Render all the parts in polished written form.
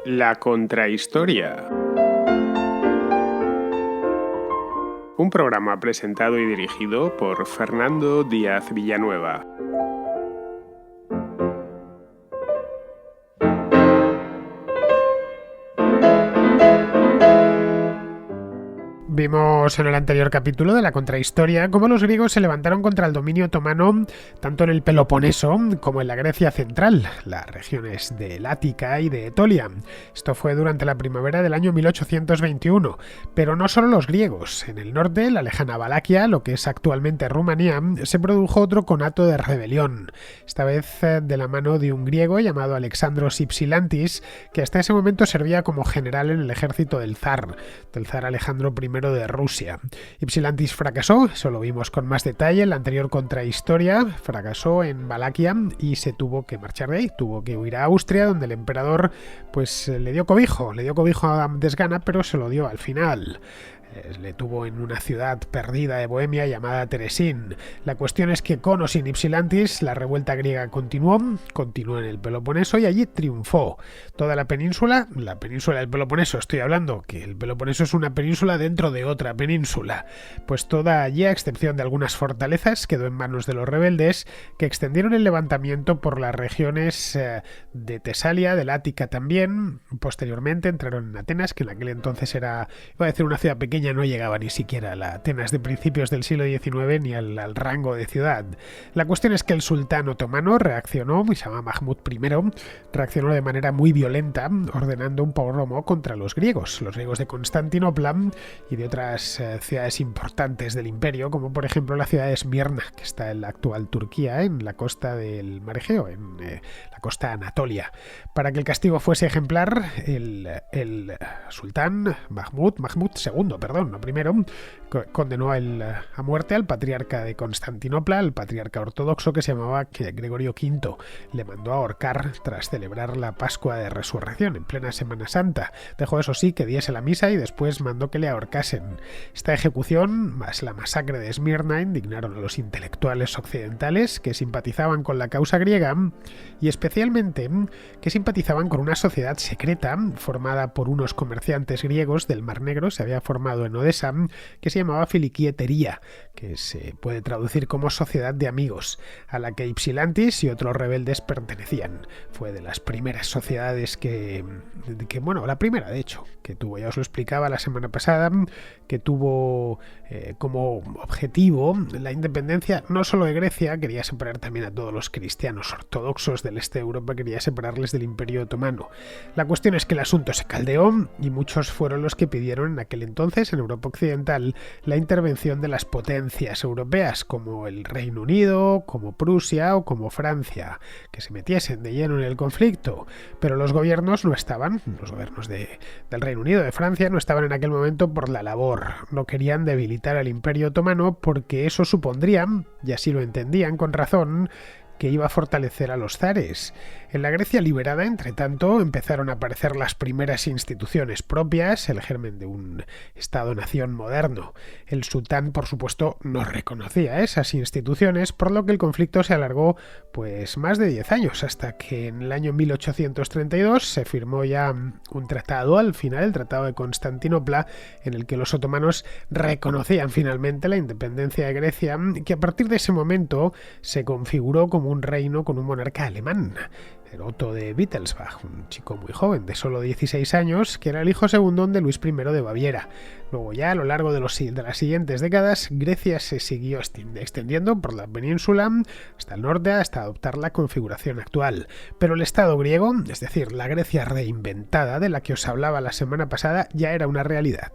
La Contrahistoria. Un programa presentado y dirigido por Fernando Díaz Villanueva. Vimos en el anterior capítulo de la Contrahistoria cómo los griegos se levantaron contra el dominio otomano tanto en el Peloponeso como en la Grecia central, las regiones de Lática y de Etolia. Esto fue durante la primavera del año 1821, pero no solo los griegos. En el norte, la lejana Valaquia, lo que es actualmente Rumanía, se produjo otro conato de rebelión, esta vez de la mano de un griego llamado Alexandros Ypsilantis, que hasta ese momento servía como general en el ejército del zar Alejandro I de Rusia. Ypsilantis fracasó, eso lo vimos con más detalle en la anterior Contrahistoria, fracasó en Valaquia y se tuvo que marchar de ahí, tuvo que huir a Austria, donde el emperador pues le dio cobijo a desgana, pero se lo dio al final. Le tuvo en una ciudad perdida de Bohemia llamada Teresín. La cuestión es que con o sin Ypsilantis la revuelta griega continuó en el Peloponeso y allí triunfó. Toda la península del Peloponeso, estoy hablando, que el Peloponeso es una península dentro de otra península, pues toda allí, a excepción de algunas fortalezas, quedó en manos de los rebeldes, que extendieron el levantamiento por las regiones de Tesalia, de Lática también. Posteriormente entraron en Atenas, que en aquel entonces era, iba a decir, una ciudad pequeña, no llegaba ni siquiera a la Atenas de principios del siglo XIX ni al rango de ciudad. La cuestión es que el sultán otomano reaccionó, se llama Mahmud I, reaccionó de manera muy violenta, ordenando un pogromo contra los griegos de Constantinopla y de otras ciudades importantes del imperio, como por ejemplo la ciudad de Esmirna, que está en la actual Turquía, en la costa del Mar Egeo, en la costa Anatolia. Para que el castigo fuese ejemplar, el sultán Mahmud II, no primero, condenó a muerte al patriarca de Constantinopla, al patriarca ortodoxo que se llamaba Gregorio V. Le mandó a ahorcar tras celebrar la Pascua de Resurrección en plena Semana Santa. Dejó, eso sí, que diese la misa y después mandó que le ahorcasen. Esta ejecución, más la masacre de Esmirna, indignaron a los intelectuales occidentales que simpatizaban con la causa griega y especialmente que simpatizaban con una sociedad secreta formada por unos comerciantes griegos del Mar Negro. Se había formado en Odesa, que se llamaba Filikietería, que se puede traducir como sociedad de amigos, a la que Ypsilantis y otros rebeldes pertenecían. Fue de las primeras sociedades la primera de hecho, que tuvo, ya os lo explicaba la semana pasada, que tuvo como objetivo la independencia no solo de Grecia, quería separar también a todos los cristianos ortodoxos del este de Europa, quería separarles del Imperio Otomano. La cuestión es que el asunto se caldeó y muchos fueron los que pidieron en aquel entonces, en Europa Occidental, la intervención de las potencias europeas, como el Reino Unido, como Prusia o como Francia, que se metiesen de lleno en el conflicto. Pero los gobiernos no estaban, los gobiernos del Reino Unido, de Francia, no estaban en aquel momento por la labor. No querían debilitar al Imperio Otomano porque eso supondría, y así lo entendían con razón, que iba a fortalecer a los zares. En la Grecia liberada, entre tanto, empezaron a aparecer las primeras instituciones propias, el germen de un Estado-nación moderno. El sultán, por supuesto, no reconocía esas instituciones, por lo que el conflicto se alargó pues más de 10 años, hasta que en el año 1832 se firmó ya un tratado, al final el Tratado de Constantinopla, en el que los otomanos reconocían finalmente la independencia de Grecia, que a partir de ese momento se configuró como un reino con un monarca alemán, el Otto de Wittelsbach, un chico muy joven de solo 16 años, que era el hijo segundo de Luis I de Baviera. Luego ya a lo largo de las siguientes décadas, Grecia se siguió extendiendo por la península hasta el norte, hasta adoptar la configuración actual. Pero el Estado griego, es decir, la Grecia reinventada de la que os hablaba la semana pasada, ya era una realidad.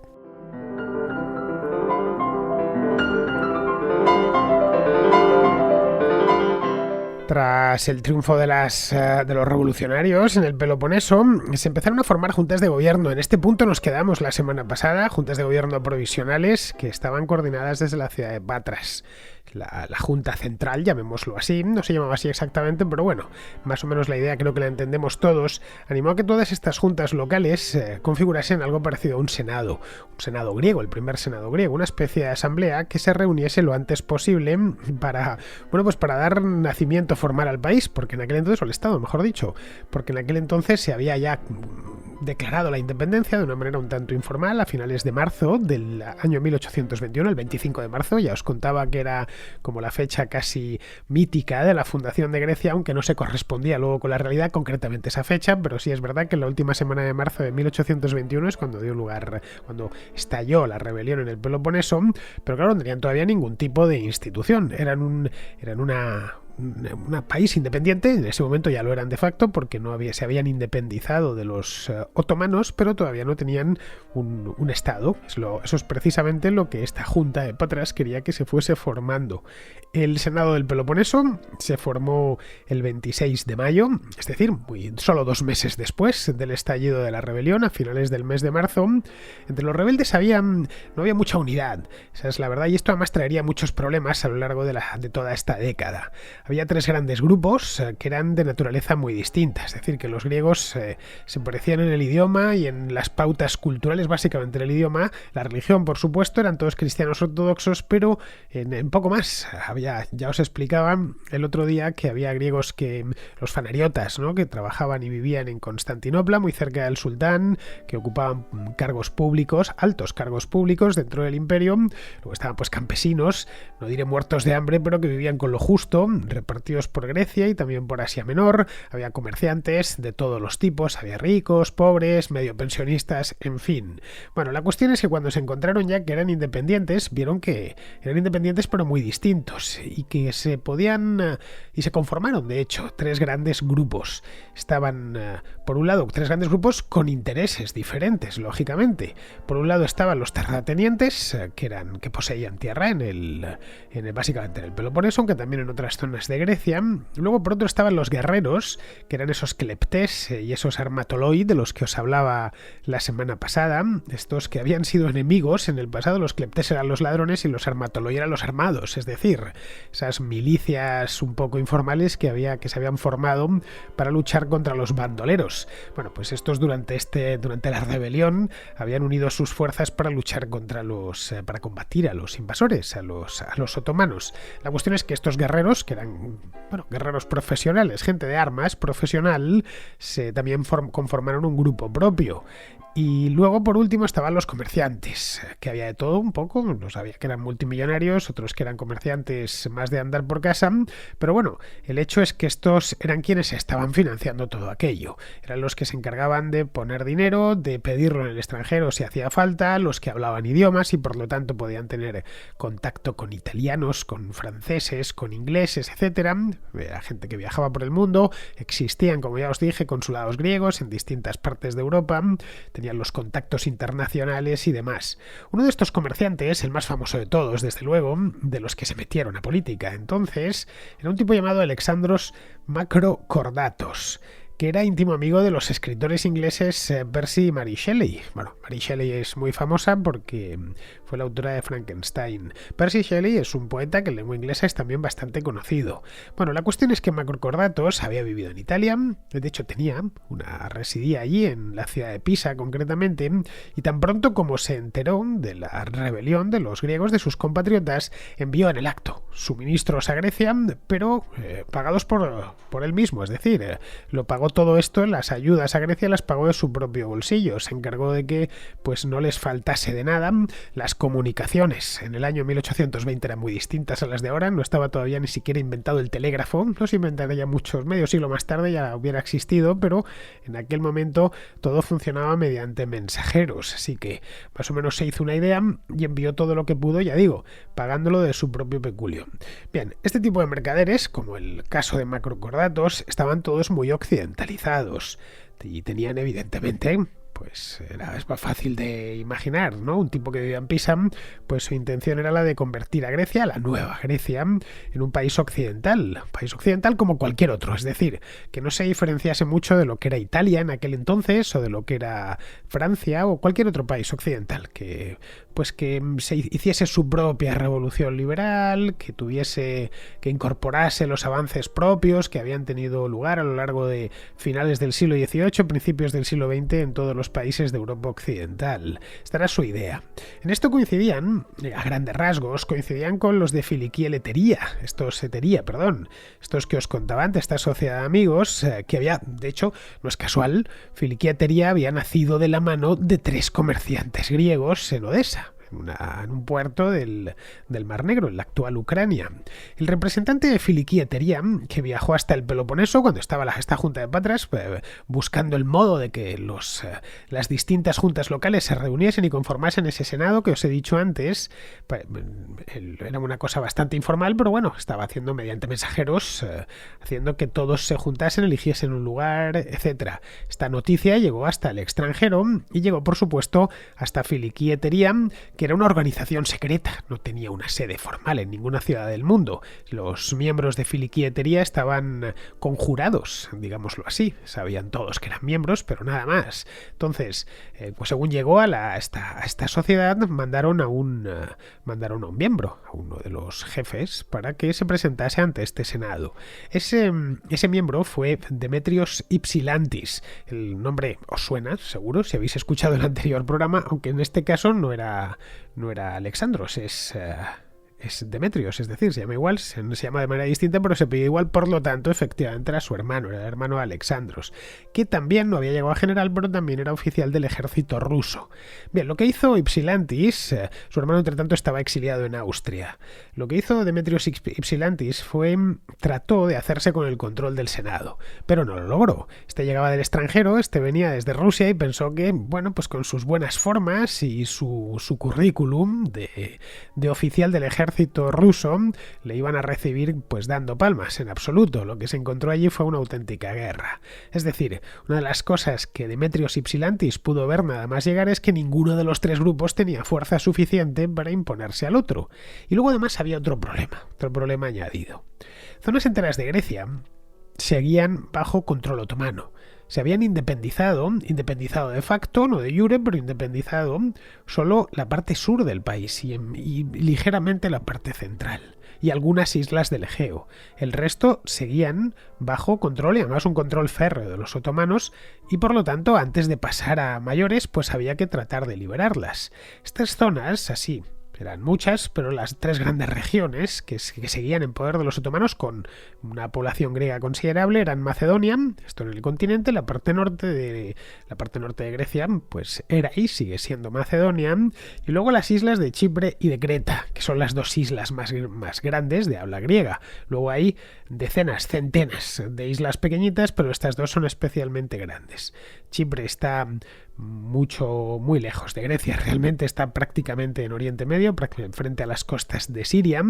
Tras el triunfo de los revolucionarios en el Peloponeso, se empezaron a formar juntas de gobierno. En este punto nos quedamos la semana pasada, juntas de gobierno provisionales que estaban coordinadas desde la ciudad de Patras. la Junta Central, llamémoslo así, no se llamaba así exactamente, pero bueno, más o menos la idea creo que la entendemos todos, animó a que todas estas juntas locales configurasen algo parecido a un senado griego, el primer senado griego, una especie de asamblea que se reuniese lo antes posible para dar nacimiento formal al país, porque en aquel entonces, o al Estado, mejor dicho, porque en aquel entonces se había ya declarado la independencia de una manera un tanto informal a finales de marzo del año 1821, el 25 de marzo, ya os contaba que era como la fecha casi mítica de la fundación de Grecia, aunque no se correspondía luego con la realidad concretamente esa fecha, pero sí es verdad que en la última semana de marzo de 1821 es cuando dio lugar, cuando estalló la rebelión en el Peloponeso, pero claro, no tenían todavía ningún tipo de institución, eran un país independiente, en ese momento ya lo eran de facto porque se habían independizado de los otomanos, pero todavía no tenían un estado. Eso es precisamente lo que esta junta de Patras quería que se fuese formando. El Senado del Peloponeso se formó el 26 de mayo, es decir, solo 2 meses después del estallido de la rebelión, a finales del mes de marzo. Entre los rebeldes no había mucha unidad, esa es la verdad, y esto además traería muchos problemas a lo largo de toda esta década. Había 3 grandes grupos que eran de naturaleza muy distinta, es decir, que los griegos se parecían en el idioma y en las pautas culturales, básicamente en el idioma, la religión, por supuesto, eran todos cristianos ortodoxos, pero en poco más. Ya os explicaba el otro día que había griegos los fanariotas, ¿no?, que trabajaban y vivían en Constantinopla, muy cerca del sultán, que ocupaban cargos públicos, altos cargos públicos dentro del imperio. Luego estaban pues campesinos, no diré muertos de hambre, pero que vivían con lo justo, repartidos por Grecia y también por Asia Menor. Había comerciantes de todos los tipos, había ricos, pobres, medio pensionistas, en fin. Bueno, la cuestión es que cuando se encontraron ya que eran independientes, vieron que eran independientes pero muy distintos y que se conformaron, de hecho, 3 grandes grupos. Estaban, por un lado, 3 grandes grupos con intereses diferentes, lógicamente. Por un lado estaban los terratenientes, que poseían tierra básicamente en el Peloponeso, aunque también en otras zonas de Grecia. Luego, por otro, estaban los guerreros, que eran esos cleptes y esos armatoloi de los que os hablaba la semana pasada. Estos que habían sido enemigos en el pasado, los cleptes eran los ladrones y los armatoloi eran los armados, es decir, esas milicias un poco informales que se habían formado para luchar contra los bandoleros. Bueno, pues estos durante la rebelión habían unido sus fuerzas para luchar para combatir a los invasores, a los otomanos. La cuestión es que estos guerreros, que eran guerreros profesionales, gente de armas profesional, también conformaron un grupo propio. Y luego, por último, estaban los comerciantes, que había de todo un poco, los había que eran multimillonarios, otros que eran comerciantes más de andar por casa, pero bueno, el hecho es que estos eran quienes estaban financiando todo aquello, eran los que se encargaban de poner dinero, de pedirlo en el extranjero si hacía falta, los que hablaban idiomas y por lo tanto podían tener contacto con italianos, con franceses, con ingleses, etcétera, era gente que viajaba por el mundo, existían, como ya os dije, consulados griegos en distintas partes de Europa, tenían los contactos internacionales y demás. Uno de estos comerciantes, el más famoso de todos, desde luego, de los que se metieron a política entonces, era un tipo llamado Alexandros Macrocordatos, que era íntimo amigo de los escritores ingleses Percy y Mary Shelley. Bueno, Mary Shelley es muy famosa porque fue la autora de Frankenstein. Percy Shelley es un poeta que en lengua inglesa es también bastante conocido. Bueno, la cuestión es que Macrocordatos había vivido en Italia, de hecho residía allí en la ciudad de Pisa concretamente, y tan pronto como se enteró de la rebelión de los griegos, de sus compatriotas, envió en el acto suministros a Grecia, pero pagados por él mismo, es decir, lo pagó todo esto, las ayudas a Grecia las pagó de su propio bolsillo, se encargó de que pues no les faltase de nada. Las comunicaciones en el año 1820 eran muy distintas a las de ahora, no estaba todavía ni siquiera inventado el telégrafo, no se inventaría medio siglo más tarde ya hubiera existido, pero en aquel momento todo funcionaba mediante mensajeros, así que más o menos se hizo una idea y envió todo lo que pudo, ya digo, pagándolo de su propio peculio. Bien, este tipo de mercaderes, como el caso de Macrocordatos, estaban todos muy occidentalizados y tenían evidentemente pues es más fácil de imaginar, ¿no? Un tipo que vivía en Pisa, pues su intención era la de convertir a Grecia, la nueva Grecia, en un país occidental como cualquier otro, es decir, que no se diferenciase mucho de lo que era Italia en aquel entonces o de lo que era Francia o cualquier otro país occidental, que se hiciese su propia revolución liberal, que incorporase los avances propios que habían tenido lugar a lo largo de finales del siglo XVIII, principios del siglo XX en todos los países de Europa occidental. Esta era su idea. En esto coincidían, a grandes rasgos, con los de Filiquía-Etería, estos que os contaba antes, esta sociedad de amigos, que había, de hecho, no es casual, Filiquía-Etería había nacido de la mano de 3 comerciantes griegos en Odesa, en un puerto del Mar Negro, en la actual Ucrania. El representante de Filiquía-Etería, que viajó hasta el Peloponeso cuando estaba esta junta de Patras, buscando el modo de que las distintas juntas locales se reuniesen y conformasen ese senado que os he dicho antes, era una cosa bastante informal, pero bueno, estaba haciendo mediante mensajeros, haciendo que todos se juntasen, eligiesen un lugar, etc. Esta noticia llegó hasta el extranjero y llegó, por supuesto, hasta Filiquía-Etería, que era una organización secreta, no tenía una sede formal en ninguna ciudad del mundo. Los miembros de Filiquía-Etería estaban conjurados, digámoslo así, sabían todos que eran miembros, pero nada más. Entonces, pues según llegó a esta sociedad, mandaron a un miembro, a uno de los jefes, para que se presentase ante este senado. Ese miembro fue Demetrios Ypsilantis. El nombre os suena, seguro, si habéis escuchado el anterior programa, aunque en este caso no era Alexandros, es Demetrios, es decir, se llama igual, se llama de manera distinta, pero se pide igual, por lo tanto, efectivamente era su hermano, era el hermano de Alexandros, que también no había llegado a general, pero también era oficial del ejército ruso. Bien, lo que hizo Ypsilantis, su hermano entre tanto estaba exiliado en Austria. Lo que hizo Demetrios Ypsilantis trató de hacerse con el control del Senado, pero no lo logró. Este llegaba del extranjero, venía desde Rusia y pensó que, bueno, pues con sus buenas formas y su currículum de oficial del ejército ruso le iban a recibir pues dando palmas. En absoluto, lo que se encontró allí fue una auténtica guerra. Es decir, una de las cosas que Demetrios Ypsilantis pudo ver nada más llegar es que ninguno de los 3 grupos tenía fuerza suficiente para imponerse al otro. Y luego además había otro problema añadido. Zonas enteras de Grecia seguían bajo control otomano. Se habían independizado de facto, no de jure, pero independizado solo la parte sur del país y ligeramente la parte central y algunas islas del Egeo. El resto seguían bajo control, y además un control férreo de los otomanos, y por lo tanto antes de pasar a mayores pues había que tratar de liberarlas. Estas zonas, así, eran muchas, pero las 3 grandes regiones que seguían en poder de los otomanos con una población griega considerable eran Macedonia, esto en el continente, la parte norte de Grecia, pues era y sigue siendo Macedonia, y luego las islas de Chipre y de Creta, que son las 2 islas más grandes de habla griega. Luego hay decenas, centenas de islas pequeñitas, pero estas 2 son especialmente grandes. Chipre está muy lejos de Grecia, realmente está prácticamente en Oriente Medio, frente a las costas de Siria,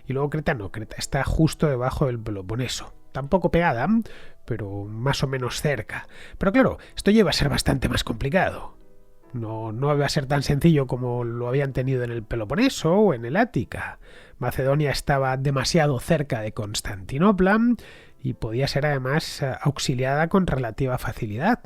y luego Creta está justo debajo del Peloponeso, tampoco pegada, pero más o menos cerca. Pero claro, esto ya iba a ser bastante más complicado. No iba a ser tan sencillo como lo habían tenido en el Peloponeso o en el Ática. Macedonia estaba demasiado cerca de Constantinopla y podía ser además auxiliada con relativa facilidad.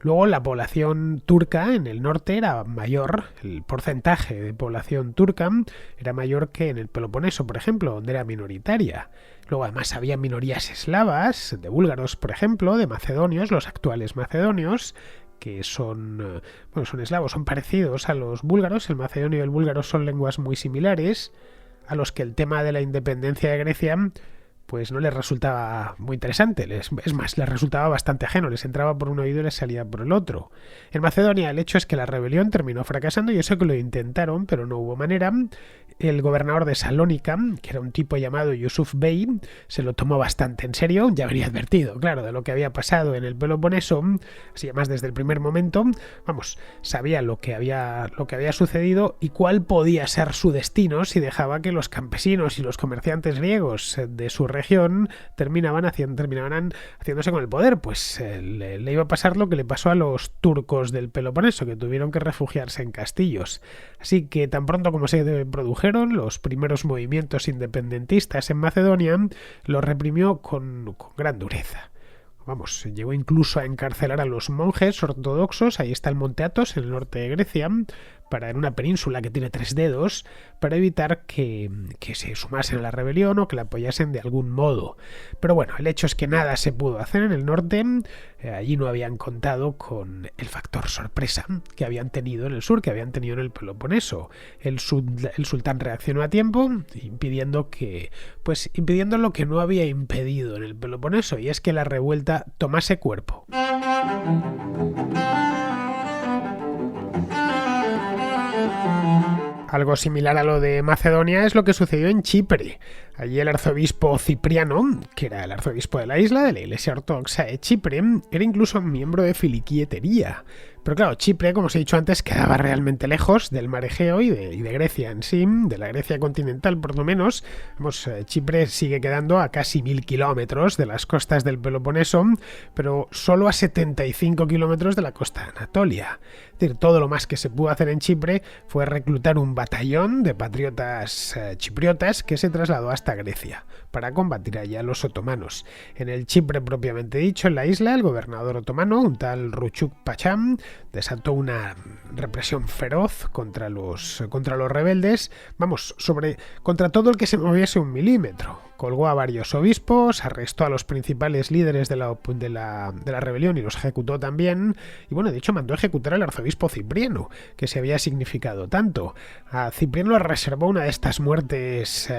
Luego la población turca en el norte era mayor, el porcentaje de población turca era mayor que en el Peloponeso, por ejemplo, donde era minoritaria. Luego además había minorías eslavas, de búlgaros, por ejemplo, de macedonios, los actuales macedonios, que son eslavos, son parecidos a los búlgaros. El macedonio y el búlgaro son lenguas muy similares, a los que el tema de la independencia de Grecia pues no les resultaba muy interesante, es más, les resultaba bastante ajeno, les entraba por un oído y les salía por el otro. En Macedonia el hecho es que la rebelión terminó fracasando, y eso que lo intentaron, pero no hubo manera, el gobernador de Salónica, que era un tipo llamado Yusuf Bey, se lo tomó bastante en serio, ya venía advertido, claro, de lo que había pasado en el Peloponeso, así además desde el primer momento, sabía lo que había sucedido y cuál podía ser su destino si dejaba que los campesinos y los comerciantes griegos de su región terminaban haciéndose con el poder. Pues le iba a pasar lo que le pasó a los turcos del Peloponeso, que tuvieron que refugiarse en castillos. Así que tan pronto como se produjeron los primeros movimientos independentistas en Macedonia, los reprimió con gran dureza. Llegó incluso a encarcelar a los monjes ortodoxos, ahí está el Monte Athos, en el norte de Grecia, en una península que tiene 3 dedos, para evitar que se sumasen a la rebelión o que la apoyasen de algún modo. Pero bueno, el hecho es que nada se pudo hacer en el norte. Allí no habían contado con el factor sorpresa que habían tenido en el sur, que habían tenido en el Peloponeso. El sultán reaccionó a tiempo, impidiendo lo que no había impedido en el Peloponeso, y es que la revuelta tomase cuerpo. Algo similar a lo de Macedonia es lo que sucedió en Chipre. Allí el arzobispo Cipriano, que era el arzobispo de la isla, de la Iglesia Ortodoxa de Chipre, era incluso miembro de Filiquietería. Pero claro, Chipre, como os he dicho antes, quedaba realmente lejos del mar Egeo y de Grecia en sí, de la Grecia continental por lo menos. Chipre sigue quedando a casi 1000 kilómetros de las costas del Peloponeso, pero solo a 75 kilómetros de la costa de Anatolia. Es decir, todo lo más que se pudo hacer en Chipre fue reclutar un batallón de patriotas chipriotas que se trasladó hasta Grecia para combatir allá a los otomanos. En el Chipre propiamente dicho, en la isla, el gobernador otomano, un tal Ruchuk Pacham, desató una represión feroz contra los rebeldes, contra todo el que se moviese un milímetro. Colgó a varios obispos, arrestó a los principales líderes de la rebelión y los ejecutó también. Y de hecho mandó ejecutar al arzobispo Cipriano, que se había significado tanto. A Cipriano le reservó una de estas muertes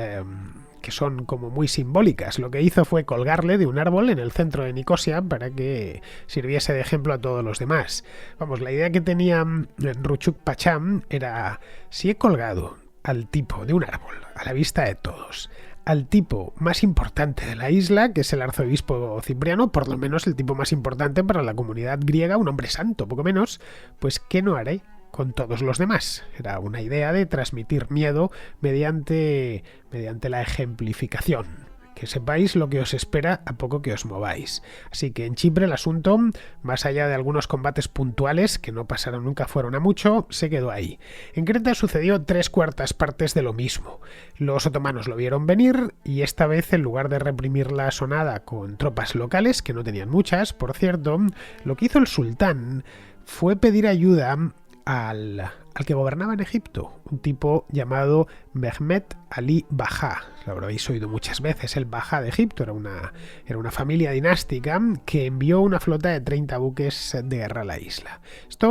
que son como muy simbólicas. Lo que hizo fue colgarle de un árbol en el centro de Nicosia para que sirviese de ejemplo a todos los demás. La idea que tenía Ruchuk Pacham era: si he colgado al tipo de un árbol a la vista de todos, al tipo más importante de la isla, que es el arzobispo Cipriano, por lo menos el tipo más importante para la comunidad griega, un hombre santo, poco menos, pues ¿qué no haré con todos los demás? Era una idea de transmitir miedo mediante la ejemplificación. Que sepáis lo que os espera a poco que os mováis. Así que en Chipre el asunto, más allá de algunos combates puntuales que no pasaron nunca, fueron a mucho, se quedó ahí. En Creta sucedió 3/4 partes de lo mismo. Los otomanos lo vieron venir y esta vez, en lugar de reprimir la asonada con tropas locales, que no tenían muchas, por cierto, lo que hizo el sultán fue pedir ayuda al que gobernaba en Egipto, un tipo llamado Mehmet Ali Bajá. Lo habréis oído muchas veces. El Bajá de Egipto era una familia dinástica que envió una flota de 30 buques de guerra a la isla.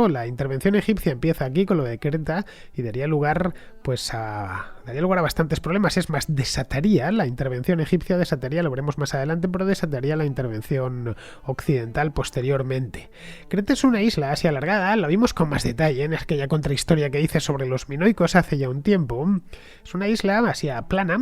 La intervención egipcia empieza aquí con lo de Creta y daría lugar a bastantes problemas. Es más, la intervención egipcia desataría, lo veremos más adelante, pero desataría la intervención occidental posteriormente. Creta es una isla así alargada, la vimos con más detalle en aquella contrahistoria que hice sobre los minoicos hace ya un tiempo. Es una isla así plana,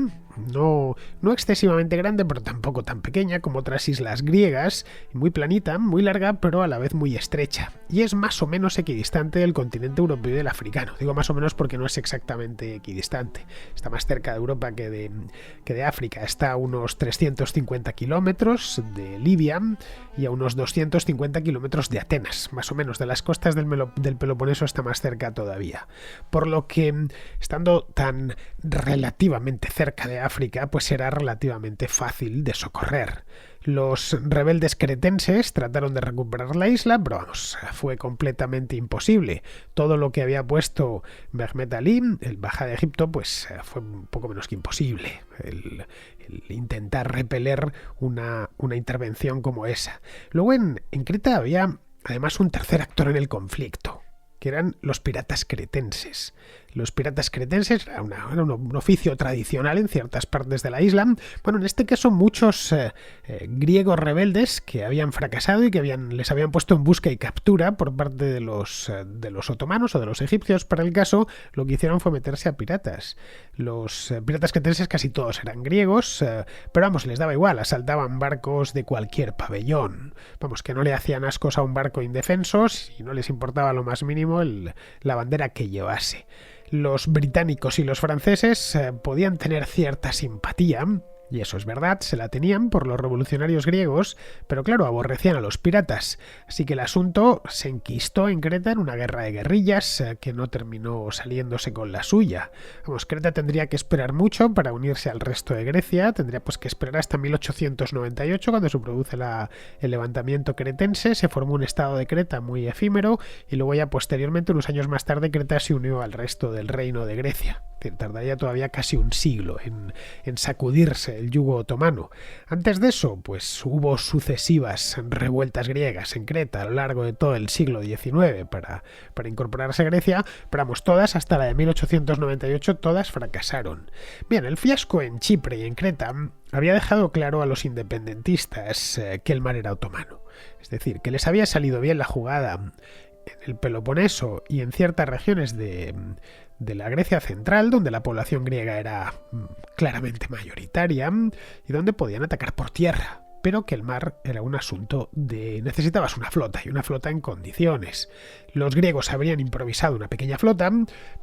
no excesivamente grande, pero tampoco tan pequeña como otras islas griegas, muy planita, muy larga, pero a la vez muy estrecha. Y es más o menos equidistante del continente europeo y del africano. Digo más o menos porque no es exactamente equidistante. Está más cerca de Europa que de África. Está a unos 350 kilómetros de Libia y a unos 250 kilómetros de Atenas. Más o menos de las costas del Peloponeso está más cerca todavía. Por lo que, estando tan relativamente cerca de África, pues era relativamente fácil de socorrer. Los rebeldes cretenses trataron de recuperar la isla, pero fue completamente imposible. Todo lo que había puesto Mehmet Ali, el Bajá de Egipto, pues fue un poco menos que imposible. El intentar repeler una intervención como esa. Luego en Creta había además un tercer actor en el conflicto, que eran los piratas cretenses. Los piratas cretenses era un oficio tradicional en ciertas partes de la isla. Bueno, en este caso muchos griegos rebeldes que habían fracasado y que les habían puesto en busca y captura por parte de los otomanos o de los egipcios, para el caso, lo que hicieron fue meterse a piratas. Los piratas cretenses casi todos eran griegos, pero vamos, les daba igual, asaltaban barcos de cualquier pabellón. Vamos, que no le hacían ascos a un barco indefensos y no les importaba lo más mínimo la bandera que llevase. Los británicos y los franceses podían tener cierta simpatía, y eso es verdad, se la tenían por los revolucionarios griegos, pero claro, aborrecían a los piratas, así que el asunto se enquistó en Creta en una guerra de guerrillas que no terminó saliéndose con la suya. Vamos, Creta tendría que esperar mucho para unirse al resto de Grecia, tendría pues que esperar hasta 1898 cuando se produce el levantamiento cretense, se formó un estado de Creta muy efímero y luego ya posteriormente, unos años más tarde, Creta se unió al resto del reino de Grecia. Tardaría todavía casi un siglo en sacudirse el yugo otomano. Antes de eso, pues hubo sucesivas revueltas griegas en Creta a lo largo de todo el siglo XIX para incorporarse a Grecia, pero vamos, todas, hasta la de 1898, todas fracasaron. Bien, el fiasco en Chipre y en Creta había dejado claro a los independentistas que el mar era otomano. Es decir, que les había salido bien la jugada en el Peloponeso y en ciertas regiones de la Grecia central, donde la población griega era claramente mayoritaria y donde podían atacar por tierra, pero que el mar era un asunto necesitabas una flota, y una flota en condiciones. Los griegos habrían improvisado una pequeña flota,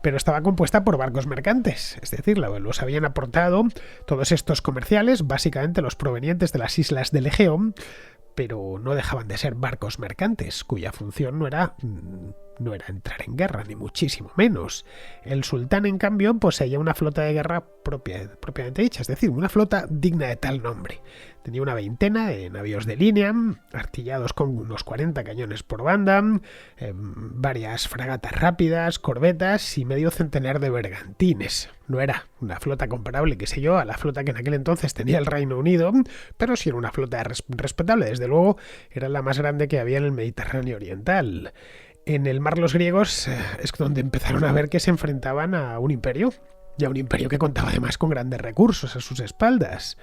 pero estaba compuesta por barcos mercantes, es decir, los habían aportado todos estos comerciales, básicamente los provenientes de las islas del Egeo, pero no dejaban de ser barcos mercantes, cuya función no era entrar en guerra, ni muchísimo menos. El sultán, en cambio, poseía una flota de guerra propiamente dicha, es decir, una flota digna de tal nombre. Tenía una veintena de navíos de línea, artillados con unos 40 cañones por banda, varias fragatas rápidas, corbetas y medio centenar de bergantines. No era una flota comparable, qué sé yo, a la flota que en aquel entonces tenía el Reino Unido, pero sí era una flota respetable. Desde luego, era la más grande que había en el Mediterráneo oriental. En el mar los griegos es donde empezaron a ver que se enfrentaban a un imperio, y a un imperio que contaba además con grandes recursos a sus espaldas.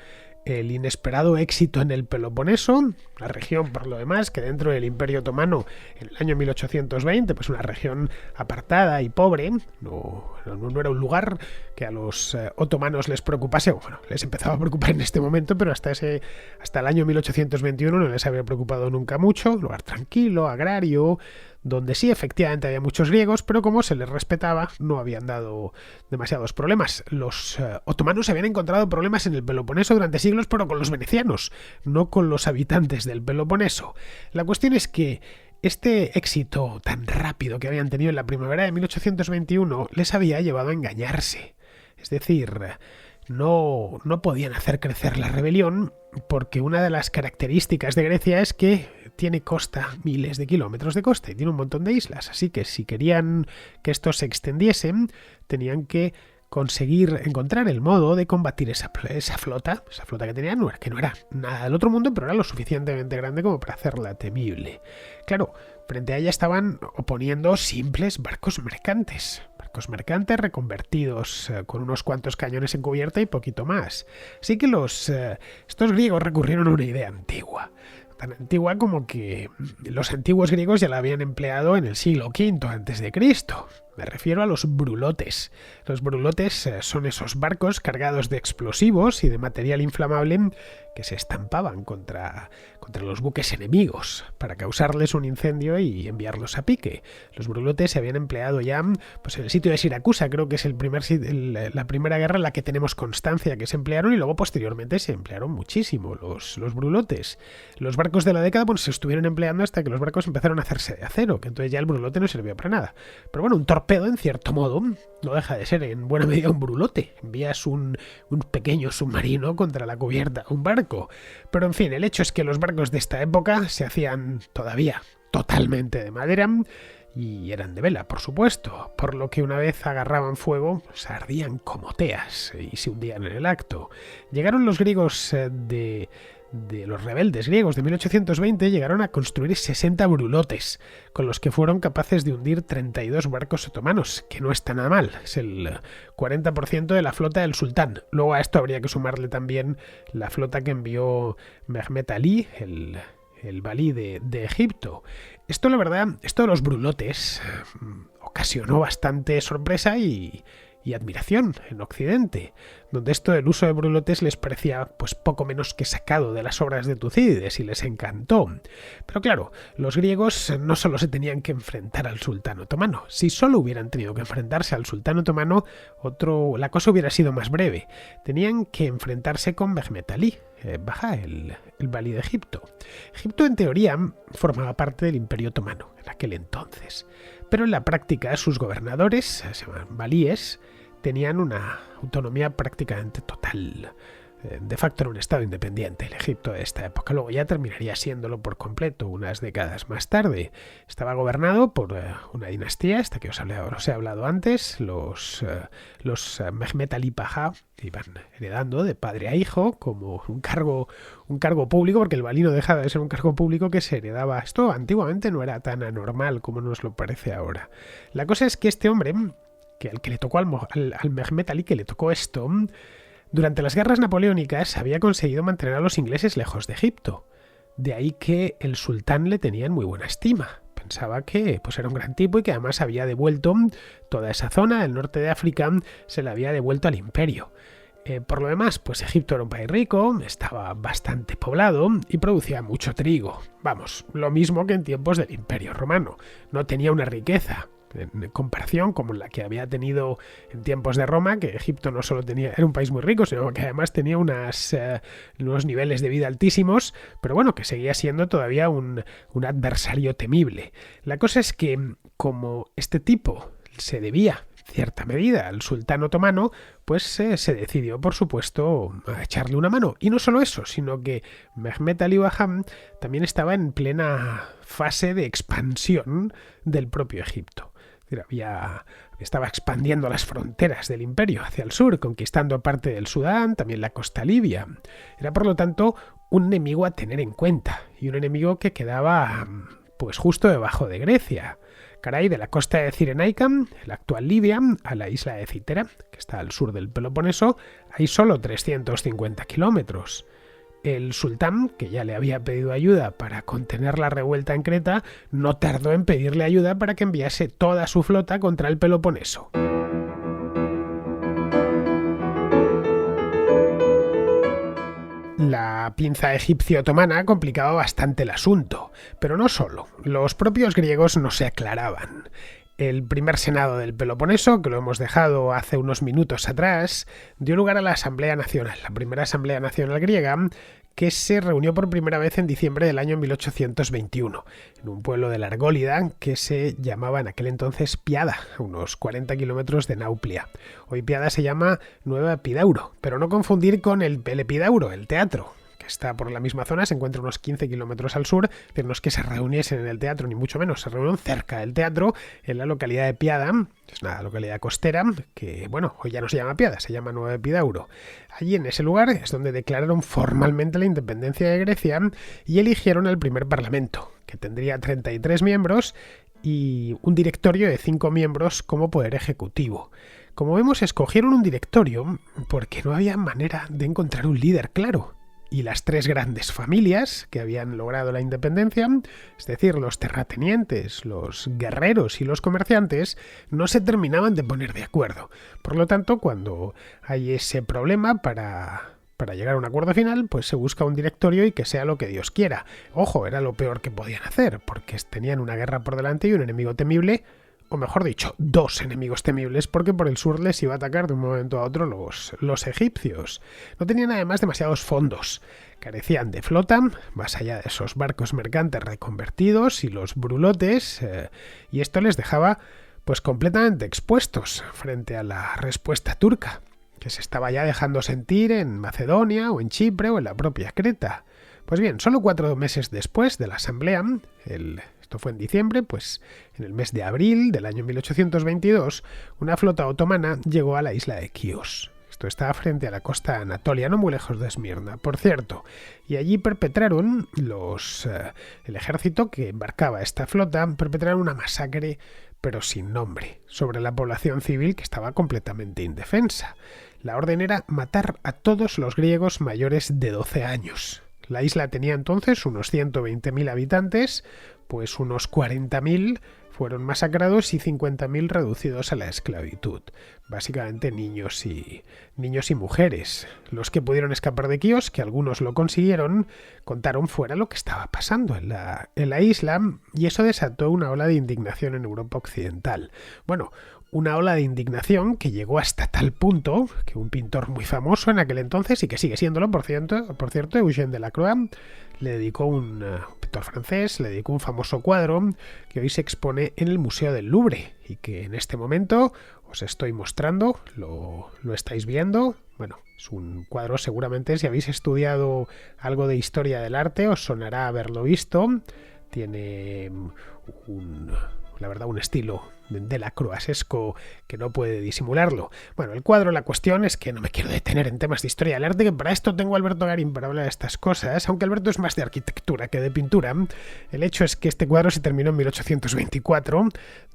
El inesperado éxito en el Peloponeso, la región por lo demás que dentro del Imperio Otomano en el año 1820, pues una región apartada y pobre, no era un lugar que a los otomanos les preocupase. Bueno, les empezaba a preocupar en este momento, pero hasta el año 1821 no les había preocupado nunca mucho. Un lugar tranquilo, agrario, donde sí efectivamente había muchos griegos, pero como se les respetaba, no habían dado demasiados problemas. Los otomanos habían encontrado problemas en el Peloponeso durante siglos, pero con los venecianos, no con los habitantes del Peloponeso. La cuestión es que este éxito tan rápido que habían tenido en la primavera de 1821 les había llevado a engañarse. Es decir, no podían hacer crecer la rebelión porque una de las características de Grecia es que tiene costa, miles de kilómetros de costa, y tiene un montón de islas, así que si querían que esto se extendiese, tenían que conseguir encontrar el modo de combatir esa flota que tenían, que no era nada del otro mundo, pero era lo suficientemente grande como para hacerla temible. Claro, frente a ella estaban oponiendo simples barcos mercantes reconvertidos con unos cuantos cañones en cubierta y poquito más. Así que estos griegos recurrieron a una idea antigua, tan antigua como que los antiguos griegos ya la habían empleado en el siglo V a.C. Me refiero a los brulotes. Los brulotes son esos barcos cargados de explosivos y de material inflamable que se estampaban contra los buques enemigos para causarles un incendio y enviarlos a pique. Los brulotes se habían empleado ya pues en el sitio de Siracusa, creo que es la primera guerra en la que tenemos constancia que se emplearon, y luego posteriormente se emplearon muchísimo los brulotes. Los barcos de la década pues se estuvieron empleando hasta que los barcos empezaron a hacerse de acero, que entonces ya el brulote no servía para nada. Pero bueno, un torpedo en cierto modo no deja de ser en buena medida un brulote. Envías un pequeño submarino contra la cubierta de un barco. Pero en fin, el hecho es que los barcos de esta época se hacían todavía totalmente de madera y eran de vela, por supuesto, por lo que una vez agarraban fuego, se ardían como teas y se hundían en el acto. Llegaron los griegos de de los rebeldes griegos de 1820 llegaron a construir 60 brulotes, con los que fueron capaces de hundir 32 barcos otomanos, que no está nada mal, es el 40% de la flota del sultán. Luego a esto habría que sumarle también la flota que envió Mehmet Ali, el valí de Egipto. Esto, la verdad, esto de los brulotes ocasionó bastante sorpresa y admiración en Occidente, donde esto del uso de brulotes les parecía pues poco menos que sacado de las obras de Tucídides y les encantó. Pero claro, los griegos no solo se tenían que enfrentar al sultán otomano. Si solo hubieran tenido que enfrentarse al sultán otomano, la cosa hubiera sido más breve. Tenían que enfrentarse con Mehmet Ali, Baja, el valí de Egipto. Egipto, en teoría, formaba parte del Imperio Otomano en aquel entonces, pero en la práctica sus gobernadores, se llaman valíes, tenían una autonomía prácticamente total. De facto era un estado independiente el Egipto de esta época. Luego ya terminaría siéndolo por completo unas décadas más tarde. Estaba gobernado por una dinastía, esta que os he hablado antes. Los Mehmet Ali Pasha iban heredando de padre a hijo como un cargo público, porque el valí no dejaba de ser un cargo público que se heredaba. Esto antiguamente no era tan anormal como nos lo parece ahora. La cosa es que este hombre, al que le tocó al Mehmet Ali, que le tocó esto, durante las guerras napoleónicas había conseguido mantener a los ingleses lejos de Egipto. De ahí que el sultán le tenía en muy buena estima. Pensaba que pues era un gran tipo y que además había devuelto toda esa zona del norte de África, se la había devuelto al imperio. Por lo demás, pues Egipto era un país rico, estaba bastante poblado y producía mucho trigo. Vamos, lo mismo que en tiempos del Imperio Romano. No tenía una riqueza en comparación como la que había tenido en tiempos de Roma, que Egipto no solo era un país muy rico, sino que además tenía unos niveles de vida altísimos, pero bueno, que seguía siendo todavía un adversario temible. La cosa es que, como este tipo se debía en cierta medida al sultán otomano, pues se decidió, por supuesto, a echarle una mano. Y no solo eso, sino que Mehmet Ali Pasha también estaba en plena fase de expansión del propio Egipto. Estaba expandiendo las fronteras del imperio hacia el sur, conquistando parte del Sudán, también la costa libia. Era, por lo tanto, un enemigo a tener en cuenta, y un enemigo que quedaba pues justo debajo de Grecia. Caray, de la costa de Cirenaica, la actual Libia, a la isla de Citera, que está al sur del Peloponeso, hay solo 350 kilómetros. El sultán, que ya le había pedido ayuda para contener la revuelta en Creta, no tardó en pedirle ayuda para que enviase toda su flota contra el Peloponeso. La pinza egipcio-otomana complicaba bastante el asunto, pero no solo. Los propios griegos no se aclaraban. El primer senado del Peloponeso, que lo hemos dejado hace unos minutos atrás, dio lugar a la Asamblea Nacional, la primera Asamblea Nacional griega, que se reunió por primera vez en diciembre del año 1821, en un pueblo de la Argólida que se llamaba en aquel entonces Piada, a unos 40 kilómetros de Nauplia. Hoy Piada se llama Nueva Epidauro, pero no confundir con el Epidauro, el teatro, que está por la misma zona, se encuentra unos 15 kilómetros al sur, pero no es que se reuniesen en el teatro, ni mucho menos, se reunieron cerca del teatro, en la localidad de Piada, es una localidad costera, que bueno, hoy ya no se llama Piada, se llama Nueva Epidauro. Allí en ese lugar es donde declararon formalmente la independencia de Grecia y eligieron el primer parlamento, que tendría 33 miembros y un directorio de 5 miembros como poder ejecutivo. Como vemos, escogieron un directorio porque no había manera de encontrar un líder claro. Y las tres grandes familias que habían logrado la independencia, es decir, los terratenientes, los guerreros y los comerciantes, no se terminaban de poner de acuerdo. Por lo tanto, cuando hay ese problema para llegar a un acuerdo final, pues se busca un directorio y que sea lo que Dios quiera. Ojo, era lo peor que podían hacer, porque tenían una guerra por delante y un enemigo temible, o mejor dicho, dos enemigos temibles, porque por el sur les iba a atacar de un momento a otro los egipcios. No tenían además demasiados fondos, carecían de flota, más allá de esos barcos mercantes reconvertidos y los brulotes, y esto les dejaba pues completamente expuestos frente a la respuesta turca, que se estaba ya dejando sentir en Macedonia o en Chipre o en la propia Creta. Pues bien, solo 4 meses después de la asamblea, esto fue en diciembre, pues en el mes de abril del año 1822, una flota otomana llegó a la isla de Quíos. Esto estaba frente a la costa anatolia, no muy lejos de Esmirna, por cierto. Y allí perpetraron el ejército que embarcaba esta flota, perpetraron una masacre, pero sin nombre, sobre la población civil que estaba completamente indefensa. La orden era matar a todos los griegos mayores de 12 años. La isla tenía entonces unos 120.000 habitantes, pues unos 40.000 fueron masacrados y 50.000 reducidos a la esclavitud. Básicamente niños y mujeres. Los que pudieron escapar de Quíos, que algunos lo consiguieron, contaron fuera lo que estaba pasando en la isla, y eso desató una ola de indignación en Europa Occidental. Bueno, una ola de indignación que llegó hasta tal punto que un pintor muy famoso en aquel entonces, y que sigue siéndolo, por cierto, Eugène Delacroix, le dedicó un pintor francés, le dedicó un famoso cuadro que hoy se expone en el Museo del Louvre y que en este momento os estoy mostrando, lo estáis viendo. Bueno, es un cuadro, seguramente si habéis estudiado algo de historia del arte os sonará haberlo visto. Tiene la verdad, un estilo delacroixesco que no puede disimularlo. Bueno, el cuadro, la cuestión es que no me quiero detener en temas de historia del arte, que para esto tengo a Alberto Garín para hablar de estas cosas, aunque Alberto es más de arquitectura que de pintura. El hecho es que este cuadro se terminó en 1824,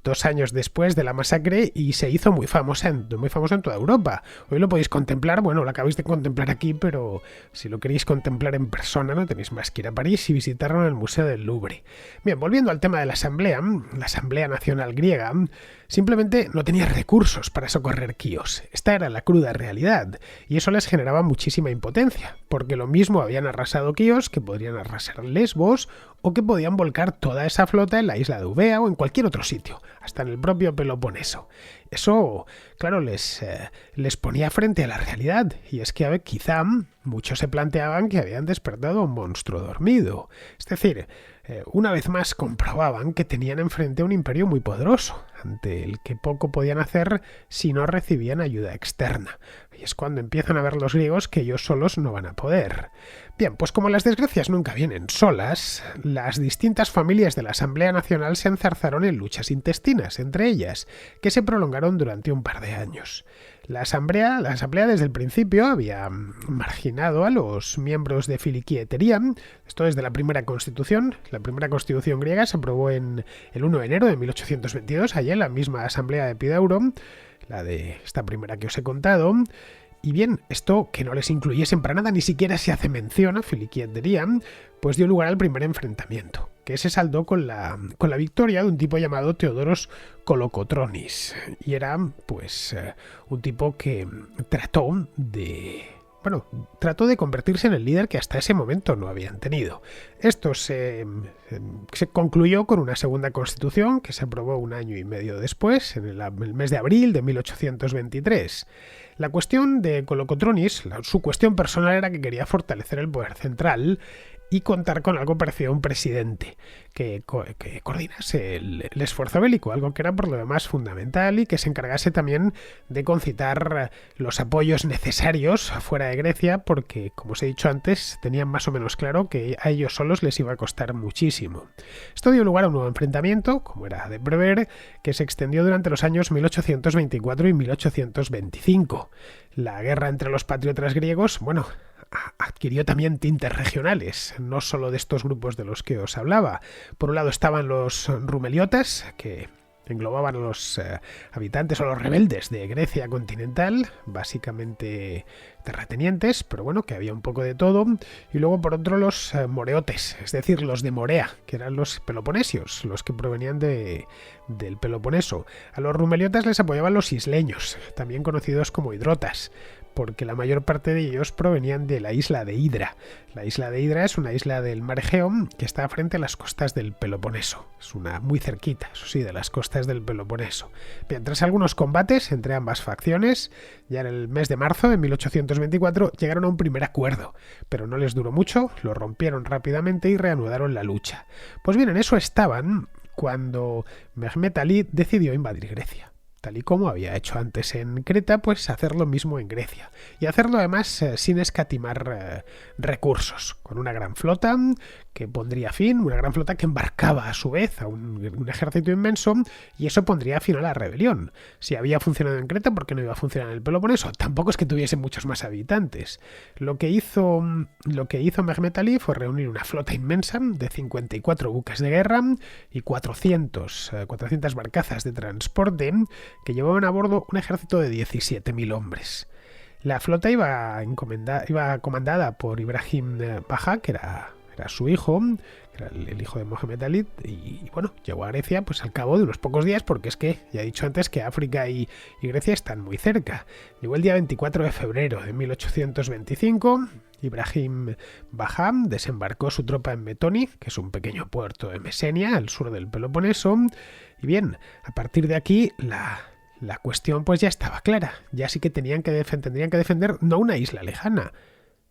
2 años después de la masacre, y se hizo muy famoso en toda Europa. Hoy lo podéis contemplar, bueno, lo acabáis de contemplar aquí, pero si lo queréis contemplar en persona no tenéis más que ir a París y visitarlo en el Museo del Louvre. Bien, volviendo al tema de la Asamblea Nacional griega simplemente no tenía recursos para socorrer Quíos. Esta era la cruda realidad, y eso les generaba muchísima impotencia, porque lo mismo habían arrasado Quíos que podrían arrasar Lesbos, o que podían volcar toda esa flota en la isla de Eubea o en cualquier otro sitio, hasta en el propio Peloponeso. Eso, claro, les ponía frente a la realidad, y es que quizá muchos se planteaban que habían despertado a un monstruo dormido. Es decir, una vez más comprobaban que tenían enfrente un imperio muy poderoso, ante el que poco podían hacer si no recibían ayuda externa. Y es cuando empiezan a ver los griegos que ellos solos no van a poder. Bien, pues como las desgracias nunca vienen solas, las distintas familias de la Asamblea Nacional se enzarzaron en luchas intestinas entre ellas, que se prolongaron durante un par de años. La asamblea desde el principio había marginado a los miembros de Filiquietería, esto desde la primera constitución. La primera constitución griega se aprobó en el 1 de enero de 1822, allá en la misma asamblea de Epidauro, la de esta primera que os he contado. Y bien, esto que no les incluyesen para nada, ni siquiera se hace mención a Filiquietería, pues dio lugar al primer enfrentamiento, que se saldó con la victoria de un tipo llamado Teodoros Kolokotronis. Y era, pues, un tipo que trató de convertirse en el líder que hasta ese momento no habían tenido. Esto se concluyó con una segunda constitución que se aprobó 1 año y medio después, en el mes de abril de 1823. La cuestión de Kolokotronis, su cuestión personal era que quería fortalecer el poder central y contar con algo parecido a un presidente que coordinase el esfuerzo bélico, algo que era por lo demás fundamental, y que se encargase también de concitar los apoyos necesarios fuera de Grecia, porque, como os he dicho antes, tenían más o menos claro que a ellos solos les iba a costar muchísimo. Esto dio lugar a un nuevo enfrentamiento, como era de prever, que se extendió durante los años 1824 y 1825. La guerra entre los patriotas griegos, adquirió también tintes regionales, no solo de estos grupos de los que os hablaba. Por un lado estaban los rumeliotas, que englobaban a los habitantes o los rebeldes de Grecia continental, básicamente terratenientes, pero bueno, que había un poco de todo. Y luego por otro los moreotes, es decir, los de Morea, que eran los peloponesios, los que provenían del Peloponeso. A los rumeliotas les apoyaban los isleños, también conocidos como hidrotas, porque la mayor parte de ellos provenían de la isla de Hidra. La isla de Hidra es una isla del mar Egeo que está frente a las costas del Peloponeso. Es una muy cerquita, eso sí, de las costas del Peloponeso. Bien, tras algunos combates entre ambas facciones, ya en el mes de marzo de 1824 llegaron a un primer acuerdo, pero no les duró mucho, lo rompieron rápidamente y reanudaron la lucha. Pues bien, en eso estaban cuando Mehmet Ali decidió invadir Grecia. Tal y como había hecho antes en Creta, pues hacer lo mismo en Grecia. Y hacerlo además sin escatimar recursos, con una gran flota que pondría fin, una gran flota que embarcaba a su vez a un ejército inmenso, y eso pondría fin a la rebelión. Si había funcionado en Creta, ¿por qué no iba a funcionar en el Peloponeso? Tampoco es que tuviese muchos más habitantes. Lo que hizo Mehmet Ali fue reunir una flota inmensa de 54 buques de guerra y 400 barcazas de transporte que llevaban a bordo un ejército de 17.000 hombres. La flota iba comandada por Ibrahim Pasha, que era su hijo, que era el hijo de Mohamed Ali, y bueno, llegó a Grecia pues al cabo de unos pocos días, porque es que ya he dicho antes que África y Grecia están muy cerca. Llegó el día 24 de febrero de 1825. Ibrahim Pasha desembarcó su tropa en Metoni, que es un pequeño puerto de Mesenia, al sur del Peloponeso, y bien, a partir de aquí la cuestión pues ya estaba clara. Ya sí que tendrían que defender no una isla lejana,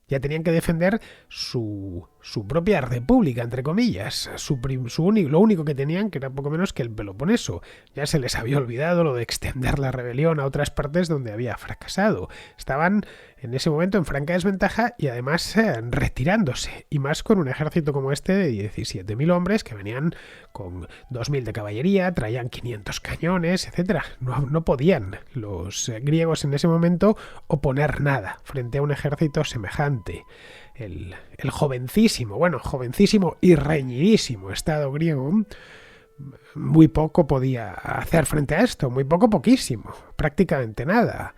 ya tenían que defender su propia república, entre comillas, lo único que tenían, que era poco menos que el Peloponeso. Ya se les había olvidado lo de extender la rebelión a otras partes donde había fracasado. Estaban en ese momento en franca desventaja y además retirándose, y más con un ejército como este de 17.000 hombres que venían con 2.000 de caballería, traían 500 cañones, etc. No podían los griegos en ese momento oponer nada frente a un ejército semejante. El jovencísimo y reñidísimo Estado griego muy poco podía hacer frente a esto, poquísimo, prácticamente nada.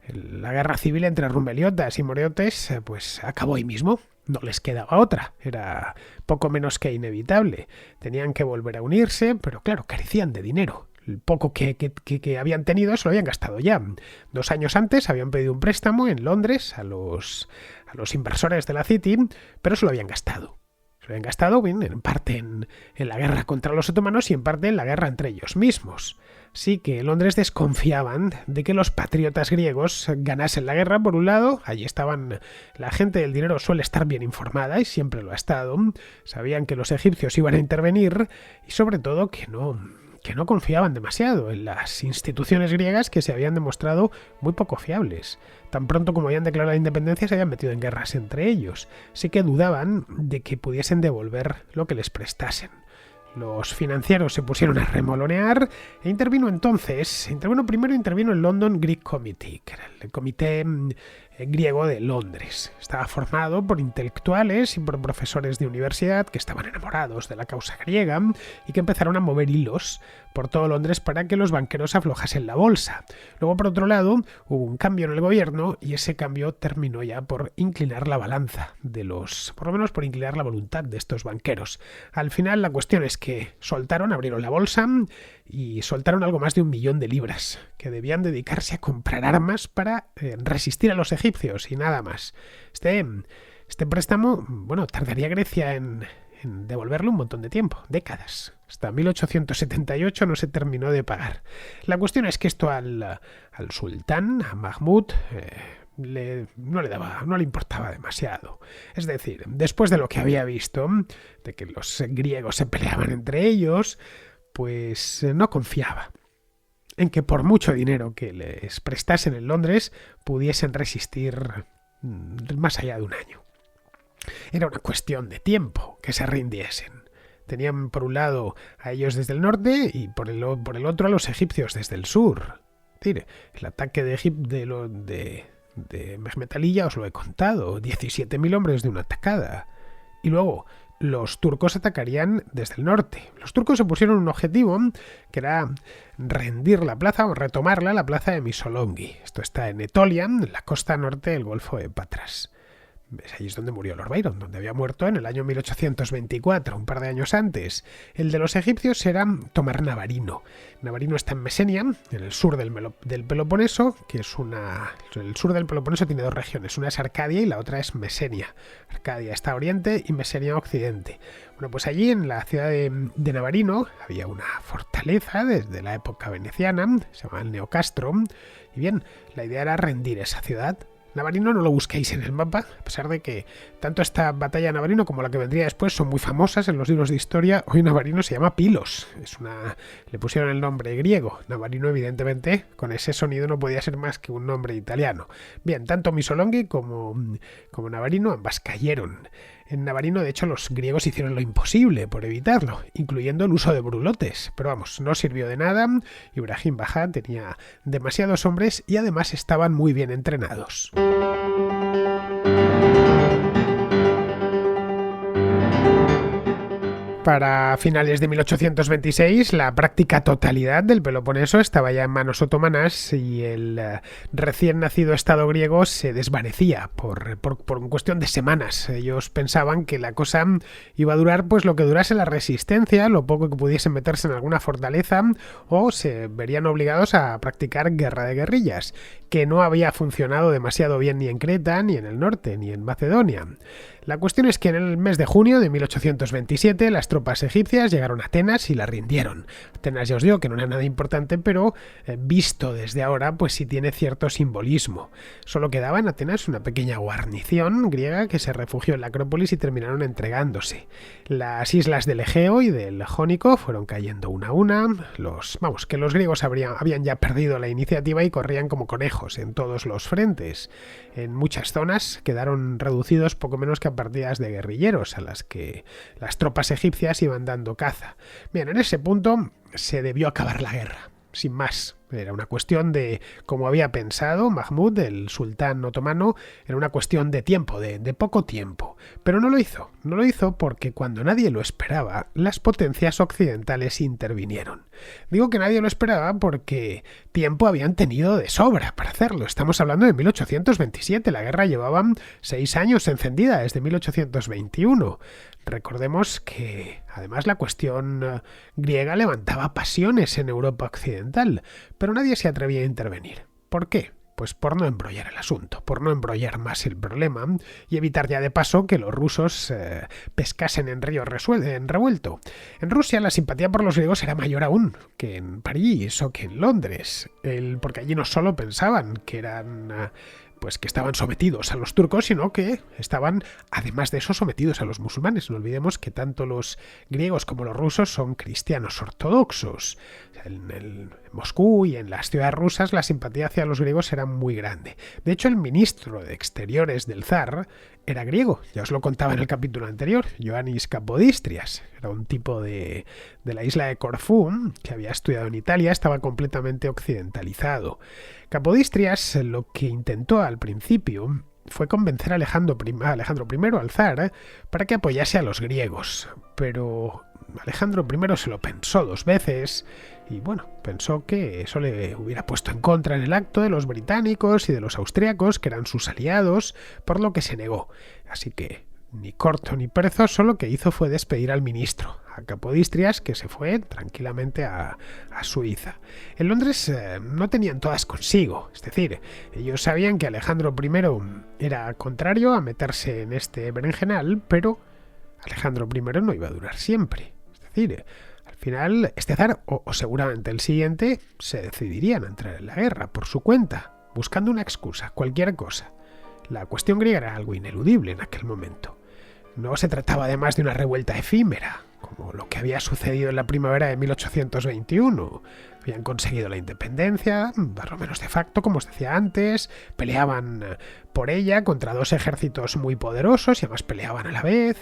La guerra civil entre Rumeliotas y Moreotes pues acabó ahí mismo, no les quedaba otra, era poco menos que inevitable. Tenían que volver a unirse, pero claro, carecían de dinero. El poco que habían tenido se lo habían gastado ya. 2 años antes habían pedido un préstamo en Londres a los inversores de la City, pero se lo habían gastado. Se lo habían gastado bien, en parte en la guerra contra los otomanos y en parte en la guerra entre ellos mismos. Sí que en Londres desconfiaban de que los patriotas griegos ganasen la guerra, por un lado. Allí estaban, la gente del dinero suele estar bien informada y siempre lo ha estado. Sabían que los egipcios iban a intervenir y sobre todo que no confiaban demasiado en las instituciones griegas, que se habían demostrado muy poco fiables. Tan pronto como habían declarado la independencia se habían metido en guerras entre ellos. Sí que dudaban de que pudiesen devolver lo que les prestasen. Los financieros se pusieron a remolonear e intervino el London Greek Committee, que era el comité griego de Londres. Estaba formado por intelectuales y por profesores de universidad que estaban enamorados de la causa griega y que empezaron a mover hilos por todo Londres para que los banqueros aflojasen la bolsa. Luego, por otro lado, hubo un cambio en el gobierno y ese cambio terminó ya por inclinar la balanza por lo menos por inclinar la voluntad de estos banqueros. Al final, la cuestión es que abrieron la bolsa y soltaron algo más de 1 millón de libras que debían dedicarse a comprar armas para resistir a los egipcios y nada más. Este préstamo, tardaría Grecia en devolverlo un montón de tiempo, décadas. Hasta 1878 no se terminó de pagar. La cuestión es que esto al sultán, a Mahmud, no le importaba demasiado. Es decir, después de lo que había visto, de que los griegos se peleaban entre ellos, pues no confiaba en que por mucho dinero que les prestasen en Londres pudiesen resistir más allá de un año. Era una cuestión de tiempo que se rindiesen. Tenían por un lado a ellos desde el norte y por el otro a los egipcios desde el sur. Es decir, el ataque de Mehmet Ali ya os lo he contado, 17.000 hombres de una atacada. Y luego los turcos atacarían desde el norte. Los turcos se pusieron un objetivo que era rendir la plaza o retomarla, la plaza de Missolonghi. Esto está en Etolia, en la costa norte del Golfo de Patras. Ahí es donde murió Lord Byron, donde había muerto en el año 1824, un par de años antes. El de los egipcios era tomar Navarino. Navarino está en Mesenia, en el sur del Peloponeso, que es el sur del Peloponeso tiene 2 regiones, una es Arcadia y la otra es Mesenia. Arcadia está a oriente y Mesenia a occidente. Bueno, pues allí en la ciudad de Navarino había una fortaleza desde la época veneciana, se llama el Neocastro, y bien, la idea era rendir esa ciudad. Navarino no lo busquéis en el mapa, a pesar de que tanto esta batalla de Navarino como la que vendría después son muy famosas en los libros de historia. Hoy Navarino se llama Pilos, le pusieron el nombre griego. Navarino, evidentemente, con ese sonido no podía ser más que un nombre italiano. Bien, tanto Missolonghi como Navarino ambas cayeron En Navarino, de hecho, los griegos hicieron lo imposible por evitarlo, incluyendo el uso de brulotes. Pero vamos, no sirvió de nada. Ibrahim Bajá tenía demasiados hombres y además estaban muy bien entrenados. Para finales de 1826, la práctica totalidad del Peloponeso estaba ya en manos otomanas y el recién nacido Estado griego se desvanecía por cuestión de semanas. Ellos pensaban que la cosa iba a durar pues lo que durase la resistencia, lo poco que pudiesen meterse en alguna fortaleza, o se verían obligados a practicar guerra de guerrillas, que no había funcionado demasiado bien ni en Creta, ni en el norte, ni en Macedonia. La cuestión es que en el mes de junio de 1827 las tropas egipcias llegaron a Atenas y la rindieron. Atenas, ya os digo que no era nada importante, pero visto desde ahora pues sí tiene cierto simbolismo. Solo quedaba en Atenas una pequeña guarnición griega que se refugió en la Acrópolis y terminaron entregándose. Las islas del Egeo y del Jónico fueron cayendo una a una. Los griegos habían ya perdido la iniciativa y corrían como conejos en todos los frentes. En muchas zonas quedaron reducidos poco menos que a partidas de guerrilleros a las que las tropas egipcias iban dando caza. Bien, en ese punto se debió acabar la guerra, sin más. Era una cuestión de, como había pensado Mahmud, el sultán otomano, era una cuestión de tiempo, de poco tiempo. Pero no lo hizo. No lo hizo porque cuando nadie lo esperaba, las potencias occidentales intervinieron. Digo que nadie lo esperaba porque tiempo habían tenido de sobra para hacerlo. Estamos hablando de 1827. La guerra llevaba 6 años encendida, desde 1821. Recordemos que, además, la cuestión griega levantaba pasiones en Europa occidental, pero nadie se atrevía a intervenir. ¿Por qué? Pues por no embrollar el asunto, por no embrollar más el problema y evitar ya de paso que los rusos pescasen en río revuelto. En Rusia la simpatía por los griegos era mayor aún que en París o que en Londres, porque allí no solo pensaban que eran que estaban sometidos a los turcos, sino que estaban, además de eso, sometidos a los musulmanes. No olvidemos que tanto los griegos como los rusos son cristianos ortodoxos. En Moscú y en las ciudades rusas la simpatía hacia los griegos era muy grande. De hecho, el ministro de Exteriores del zar era griego. Ya os lo contaba en el capítulo anterior. Ioannis Kapodistrias. Era un tipo de la isla de Corfú que había estudiado en Italia, estaba completamente occidentalizado. Kapodistrias lo que intentó al principio fue convencer a Alejandro I, al zar, para que apoyase a los griegos. Pero Alejandro I se lo pensó 2 veces y pensó que eso le hubiera puesto en contra en el acto de los británicos y de los austriacos, que eran sus aliados, por lo que se negó. Así que, ni corto ni perezoso, lo que hizo fue despedir al ministro, a Kapodistrias, que se fue tranquilamente a Suiza. En Londres no tenían todas consigo, es decir, ellos sabían que Alejandro I era contrario a meterse en este berenjenal, pero Alejandro I no iba a durar siempre. Es decir, al final este zar, o seguramente el siguiente, se decidirían a entrar en la guerra por su cuenta, buscando una excusa, cualquier cosa. La cuestión griega era algo ineludible en aquel momento. No se trataba además de una revuelta efímera, como lo que había sucedido en la primavera de 1821. Habían conseguido la independencia, por lo menos de facto, como os decía antes, peleaban por ella contra 2 ejércitos muy poderosos y además peleaban a la vez.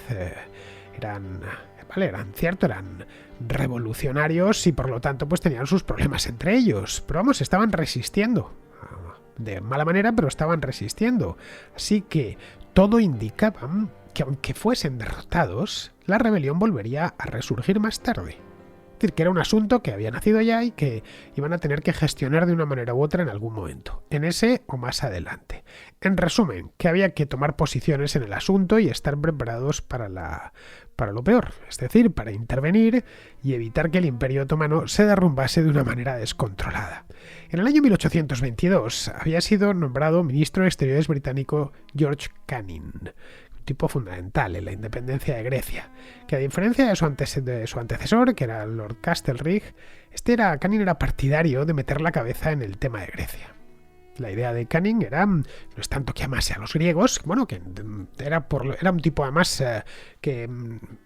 Eran revolucionarios y por lo tanto pues tenían sus problemas entre ellos. Pero estaban resistiendo. De mala manera, pero estaban resistiendo. Así que todo indicaba que aunque fuesen derrotados, la rebelión volvería a resurgir más tarde. Es decir, que era un asunto que había nacido ya y que iban a tener que gestionar de una manera u otra en algún momento, en ese o más adelante. En resumen, que había que tomar posiciones en el asunto y estar preparados para lo peor, es decir, para intervenir y evitar que el Imperio Otomano se derrumbase de una manera descontrolada. En el año 1822 había sido nombrado ministro de Exteriores británico George Canning, tipo fundamental en la independencia de Grecia, que a diferencia de su antecesor, que era Lord Castlereagh, Canning era partidario de meter la cabeza en el tema de Grecia. La idea de Canning era, no es tanto que amase a los griegos, que era un tipo además que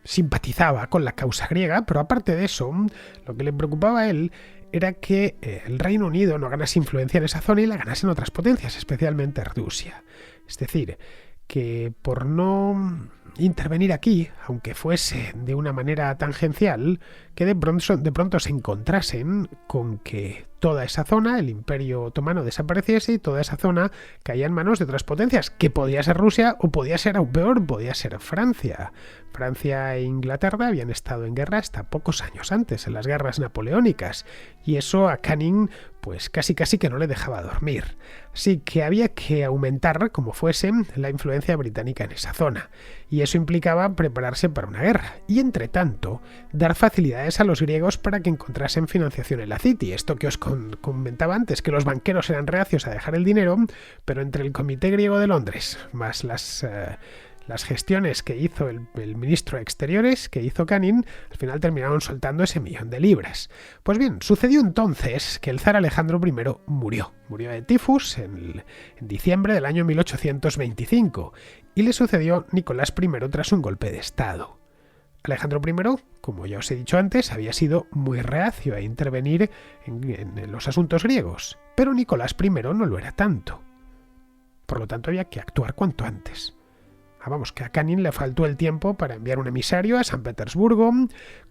simpatizaba con la causa griega, pero aparte de eso, lo que le preocupaba a él era que el Reino Unido no ganase influencia en esa zona y la ganasen otras potencias, especialmente Rusia. Es decir, que por no intervenir aquí, aunque fuese de una manera tangencial, que de pronto se encontrasen con que toda esa zona, el Imperio Otomano, desapareciese y toda esa zona caía en manos de otras potencias, que podía ser Rusia o podía ser, aún peor, podía ser Francia. Francia e Inglaterra habían estado en guerra hasta pocos años antes, en las guerras napoleónicas, y eso a Canning pues casi que no le dejaba dormir. Así que había que aumentar, como fuese, la influencia británica en esa zona, y eso implicaba prepararse para una guerra, y entre tanto, dar facilidades a los griegos para que encontrasen financiación en la City. Esto que os comentaba antes, que los banqueros eran reacios a dejar el dinero, pero entre el Comité Griego de Londres, más las gestiones que hizo el ministro de Exteriores, que hizo Canning, al final terminaron soltando ese 1.000.000 de libras. Pues bien, sucedió entonces que el zar Alejandro I murió de tifus en diciembre del año 1825, y le sucedió Nicolás I tras un golpe de estado. Alejandro I, como ya os he dicho antes, había sido muy reacio a intervenir en los asuntos griegos, pero Nicolás I no lo era tanto. Por lo tanto, había que actuar cuanto antes. Vamos, que a Canning le faltó el tiempo para enviar un emisario a San Petersburgo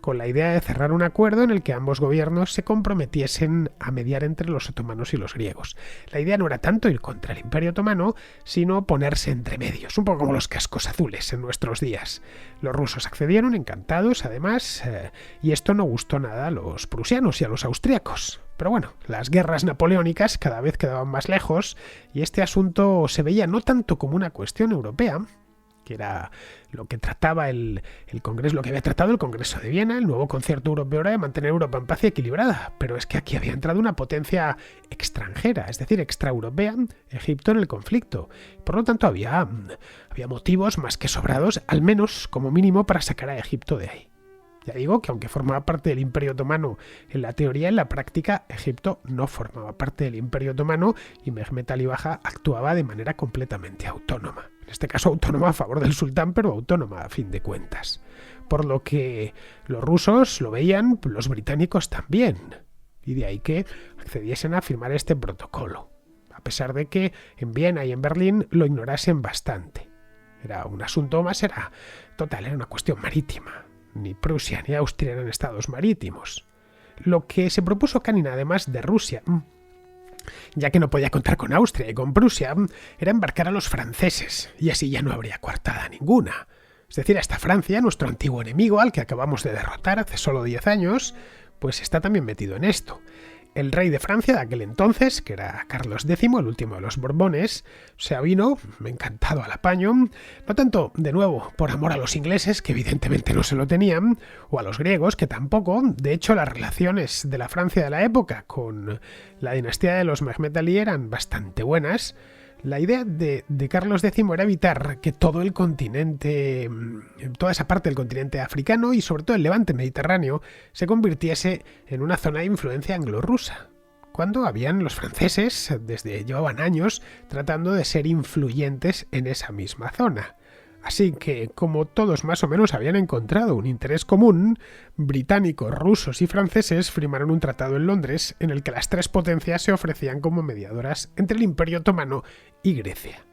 con la idea de cerrar un acuerdo en el que ambos gobiernos se comprometiesen a mediar entre los otomanos y los griegos. La idea no era tanto ir contra el Imperio Otomano, sino ponerse entre medios, un poco como los cascos azules en nuestros días. Los rusos accedieron, encantados además, y esto no gustó nada a los prusianos y a los austriacos. Pero bueno, las guerras napoleónicas cada vez quedaban más lejos y este asunto se veía no tanto como una cuestión europea, que era lo que trataba el Congreso, lo que había tratado el Congreso de Viena, el nuevo concierto europeo era de mantener Europa en paz y equilibrada, pero es que aquí había entrado una potencia extranjera, es decir, extraeuropea, Egipto en el conflicto. Por lo tanto, había motivos más que sobrados, al menos como mínimo, para sacar a Egipto de ahí. Ya digo que aunque formaba parte del Imperio Otomano en la teoría, en la práctica Egipto no formaba parte del Imperio Otomano y Mehmet Ali Pasha actuaba de manera completamente autónoma. En este caso autónoma a favor del sultán, pero autónoma a fin de cuentas. Por lo que los rusos lo veían, los británicos también. Y de ahí que accediesen a firmar este protocolo, a pesar de que en Viena y en Berlín lo ignorasen bastante. Era un asunto más, era una cuestión marítima. Ni Prusia ni Austria eran estados marítimos. Lo que se propuso Canning, además de Rusia, ya que no podía contar con Austria y con Prusia, era embarcar a los franceses, y así ya no habría coartada ninguna. Es decir, hasta Francia, nuestro antiguo enemigo, al que acabamos de derrotar hace solo 10 años, pues está también metido en esto. El rey de Francia de aquel entonces, que era Carlos X, el último de los Borbones, se avino, encantado al apaño, no tanto, de nuevo, por amor a los ingleses, que evidentemente no se lo tenían, o a los griegos, que tampoco. De hecho, las relaciones de la Francia de la época con la dinastía de los Mehmet Ali eran bastante buenas. La idea de Carlos X era evitar que todo el continente, toda esa parte del continente africano y sobre todo el levante mediterráneo se convirtiese en una zona de influencia anglo-rusa, cuando los franceses llevaban años tratando de ser influyentes en esa misma zona. Así que, como todos más o menos habían encontrado un interés común, británicos, rusos y franceses firmaron un tratado en Londres en el que las tres potencias se ofrecían como mediadoras entre el Imperio Otomano y Grecia.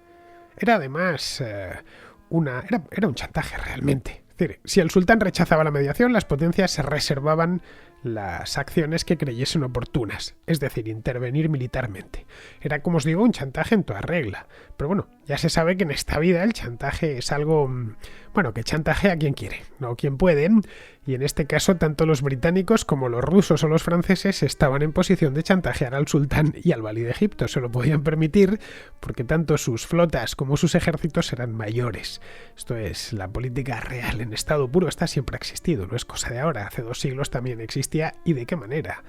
Era además era un chantaje realmente. Es decir, si el sultán rechazaba la mediación, las potencias se reservaban las acciones que creyesen oportunas, es decir, intervenir militarmente. Era, como os digo, un chantaje en toda regla. Pero bueno, ya se sabe que en esta vida el chantaje es algo, que chantajea a quien quiere, no quien puede, y en este caso tanto los británicos como los rusos o los franceses estaban en posición de chantajear al sultán y al valí de Egipto. Se lo podían permitir porque tanto sus flotas como sus ejércitos eran mayores. Esto es, la política real en estado puro, esta siempre ha existido, no es cosa de ahora, hace 2 siglos también existía, y de qué manera.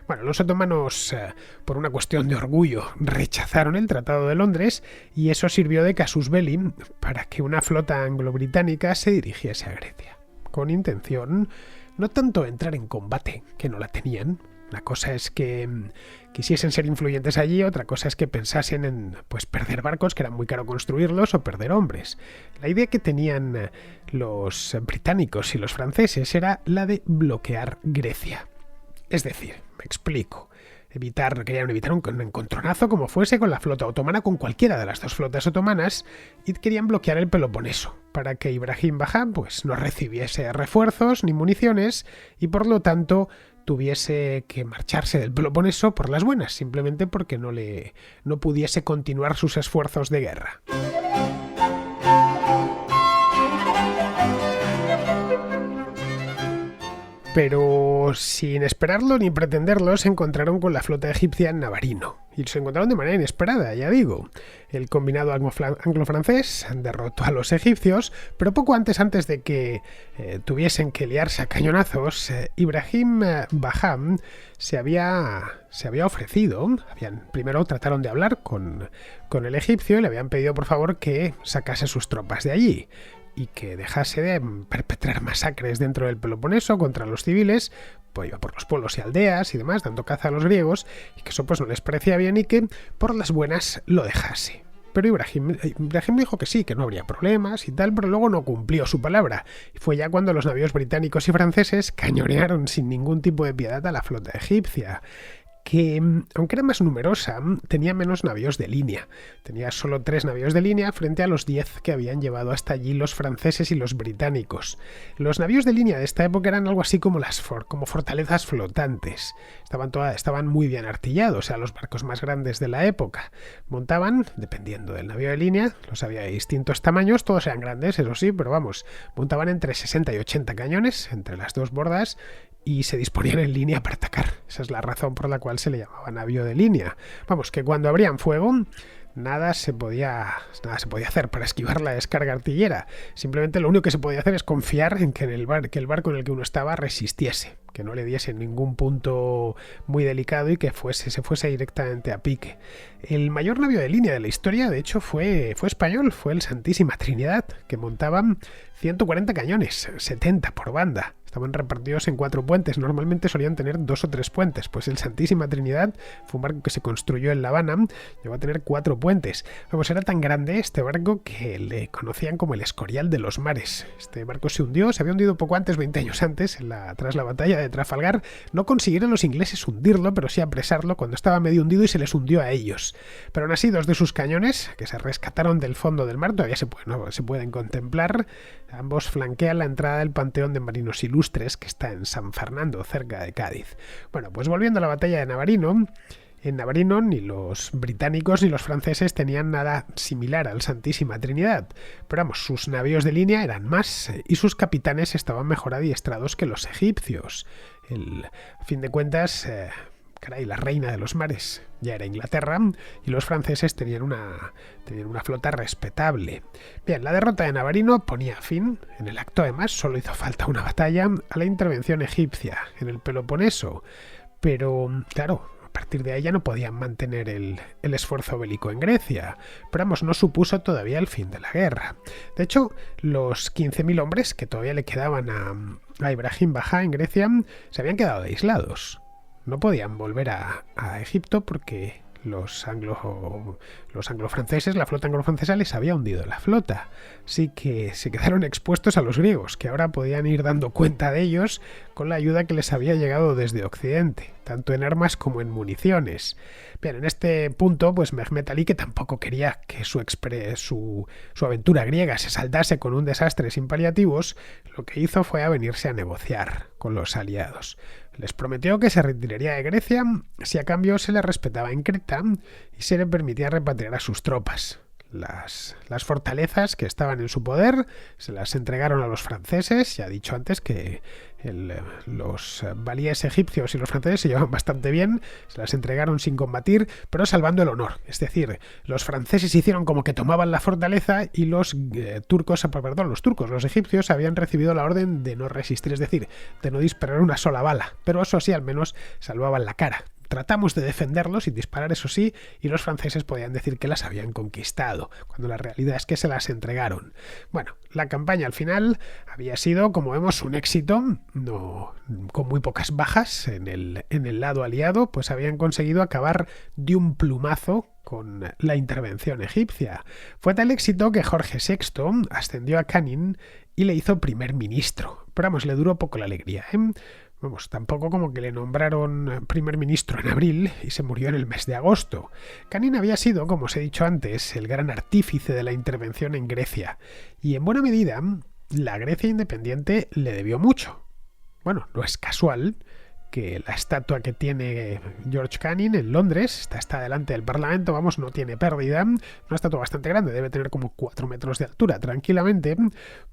Bueno, los otomanos, por una cuestión de orgullo, rechazaron el Tratado de Londres y eso sirvió de casus belli para que una flota anglo-británica se dirigiese a Grecia, con intención no tanto de entrar en combate, que no la tenían. Una cosa es que quisiesen ser influyentes allí, otra cosa es que pensasen en perder barcos, que era muy caro construirlos, o perder hombres. La idea que tenían los británicos y los franceses era la de bloquear Grecia. Es decir, me explico. querían evitar un encontronazo como fuese con la flota otomana, con cualquiera de las dos flotas otomanas, y querían bloquear el Peloponeso para que Ibrahim Bajá pues, no recibiese refuerzos ni municiones y por lo tanto tuviese que marcharse del Peloponeso por las buenas, simplemente porque no pudiese continuar sus esfuerzos de guerra. Pero sin esperarlo ni pretenderlo, se encontraron con la flota egipcia en Navarino. Y se encontraron de manera inesperada, ya digo. El combinado anglo-francés derrotó a los egipcios, pero poco antes de que tuviesen que liarse a cañonazos, Ibrahim Bajá se había ofrecido. Primero trataron de hablar con el egipcio y le habían pedido por favor que sacase sus tropas de allí y que dejase de perpetrar masacres dentro del Peloponeso contra los civiles, pues iba por los pueblos y aldeas y demás, dando caza a los griegos, y que eso pues no les parecía bien y que por las buenas lo dejase. Pero Ibrahim dijo que sí, que no habría problemas y tal, pero luego no cumplió su palabra. Y fue ya cuando los navíos británicos y franceses cañonearon sin ningún tipo de piedad a la flota egipcia, que, aunque era más numerosa, tenía menos navíos de línea. Tenía solo 3 navíos de línea frente a los 10 que habían llevado hasta allí los franceses y los británicos. Los navíos de línea de esta época eran algo así como como fortalezas flotantes. Estaban muy bien artillados, o sea, los barcos más grandes de la época. Montaban, dependiendo del navío de línea, los había de distintos tamaños, todos eran grandes, eso sí, pero vamos, montaban entre 60 y 80 cañones entre las dos bordas, y se disponían en línea para atacar. Esa es la razón por la cual se le llamaba navío de línea. Vamos, que cuando abrían fuego, nada se podía hacer para esquivar la descarga artillera. Simplemente lo único que se podía hacer es confiar en que el barco en el que uno estaba resistiese, que no le diese ningún punto muy delicado y que se fuese directamente a pique. El mayor navío de línea de la historia, de hecho, fue español, fue el Santísima Trinidad, que montaban 140 cañones, 70 por banda. Estaban repartidos en 4 puentes, normalmente solían tener 2 o 3 puentes, pues el Santísima Trinidad fue un barco que se construyó en La Habana, llegó a tener 4 puentes. Vamos, era tan grande este barco que le conocían como el Escorial de los mares. Este barco se había hundido poco antes, 20 años antes, tras la batalla de Trafalgar. No consiguieron los ingleses hundirlo, pero sí apresarlo cuando estaba medio hundido y se les hundió a ellos. Pero aún así, 2 de sus cañones, que se rescataron del fondo del mar, todavía se pueden contemplar. Ambos flanquean la entrada del Panteón de Marinos Ilustres, que está en San Fernando, cerca de Cádiz. Bueno, pues volviendo a la batalla de Navarino, en Navarino ni los británicos ni los franceses tenían nada similar al Santísima Trinidad, pero vamos, sus navíos de línea eran más y sus capitanes estaban mejor adiestrados que los egipcios. A fin de cuentas, la reina de los mares ya era Inglaterra y los franceses tenían una flota respetable. Bien, la derrota de Navarino ponía fin, en el acto además solo hizo falta una batalla, a la intervención egipcia en el Peloponeso, pero claro, a partir de ahí ya no podían mantener el esfuerzo bélico en Grecia, pero vamos, no supuso todavía el fin de la guerra. De hecho, los 15.000 hombres que todavía le quedaban a Ibrahim Bajá en Grecia se habían quedado aislados. No podían volver a Egipto porque los anglo-franceses, la flota anglo-francesa les había hundido la flota. Así que se quedaron expuestos a los griegos, que ahora podían ir dando cuenta de ellos con la ayuda que les había llegado desde Occidente, tanto en armas como en municiones. Bien, en este punto, pues Mehmet Ali, que tampoco quería que su aventura griega se saldase con un desastre sin paliativos, lo que hizo fue venirse a negociar con los aliados. Les prometió que se retiraría de Grecia si a cambio se le respetaba en Creta y se le permitía repatriar a sus tropas. Las fortalezas que estaban en su poder se las entregaron a los franceses. Ya he dicho antes que los valíes egipcios y los franceses se llevaban bastante bien, se las entregaron sin combatir, pero salvando el honor. Es decir, los franceses hicieron como que tomaban la fortaleza y los egipcios habían recibido la orden de no resistir, es decir, de no disparar una sola bala, pero eso sí, al menos salvaban la cara. Tratamos de defenderlos sin disparar, eso sí, y los franceses podían decir que las habían conquistado, cuando la realidad es que se las entregaron. Bueno, la campaña al final había sido, como vemos, un éxito, no, con muy pocas bajas en el lado aliado, pues habían conseguido acabar de un plumazo con la intervención egipcia. Fue tal éxito que Jorge VI ascendió a Canning y le hizo primer ministro. Pero vamos, le duró poco la alegría, Vamos, tampoco como que le nombraron primer ministro en abril y se murió en el mes de agosto. Canning había sido, como os he dicho antes, el gran artífice de la intervención en Grecia, y en buena medida la Grecia independiente le debió mucho. Bueno, no es casual que la estatua que tiene George Canning en Londres, está delante del Parlamento, vamos, no tiene pérdida, una estatua bastante grande, debe tener como 4 metros de altura tranquilamente,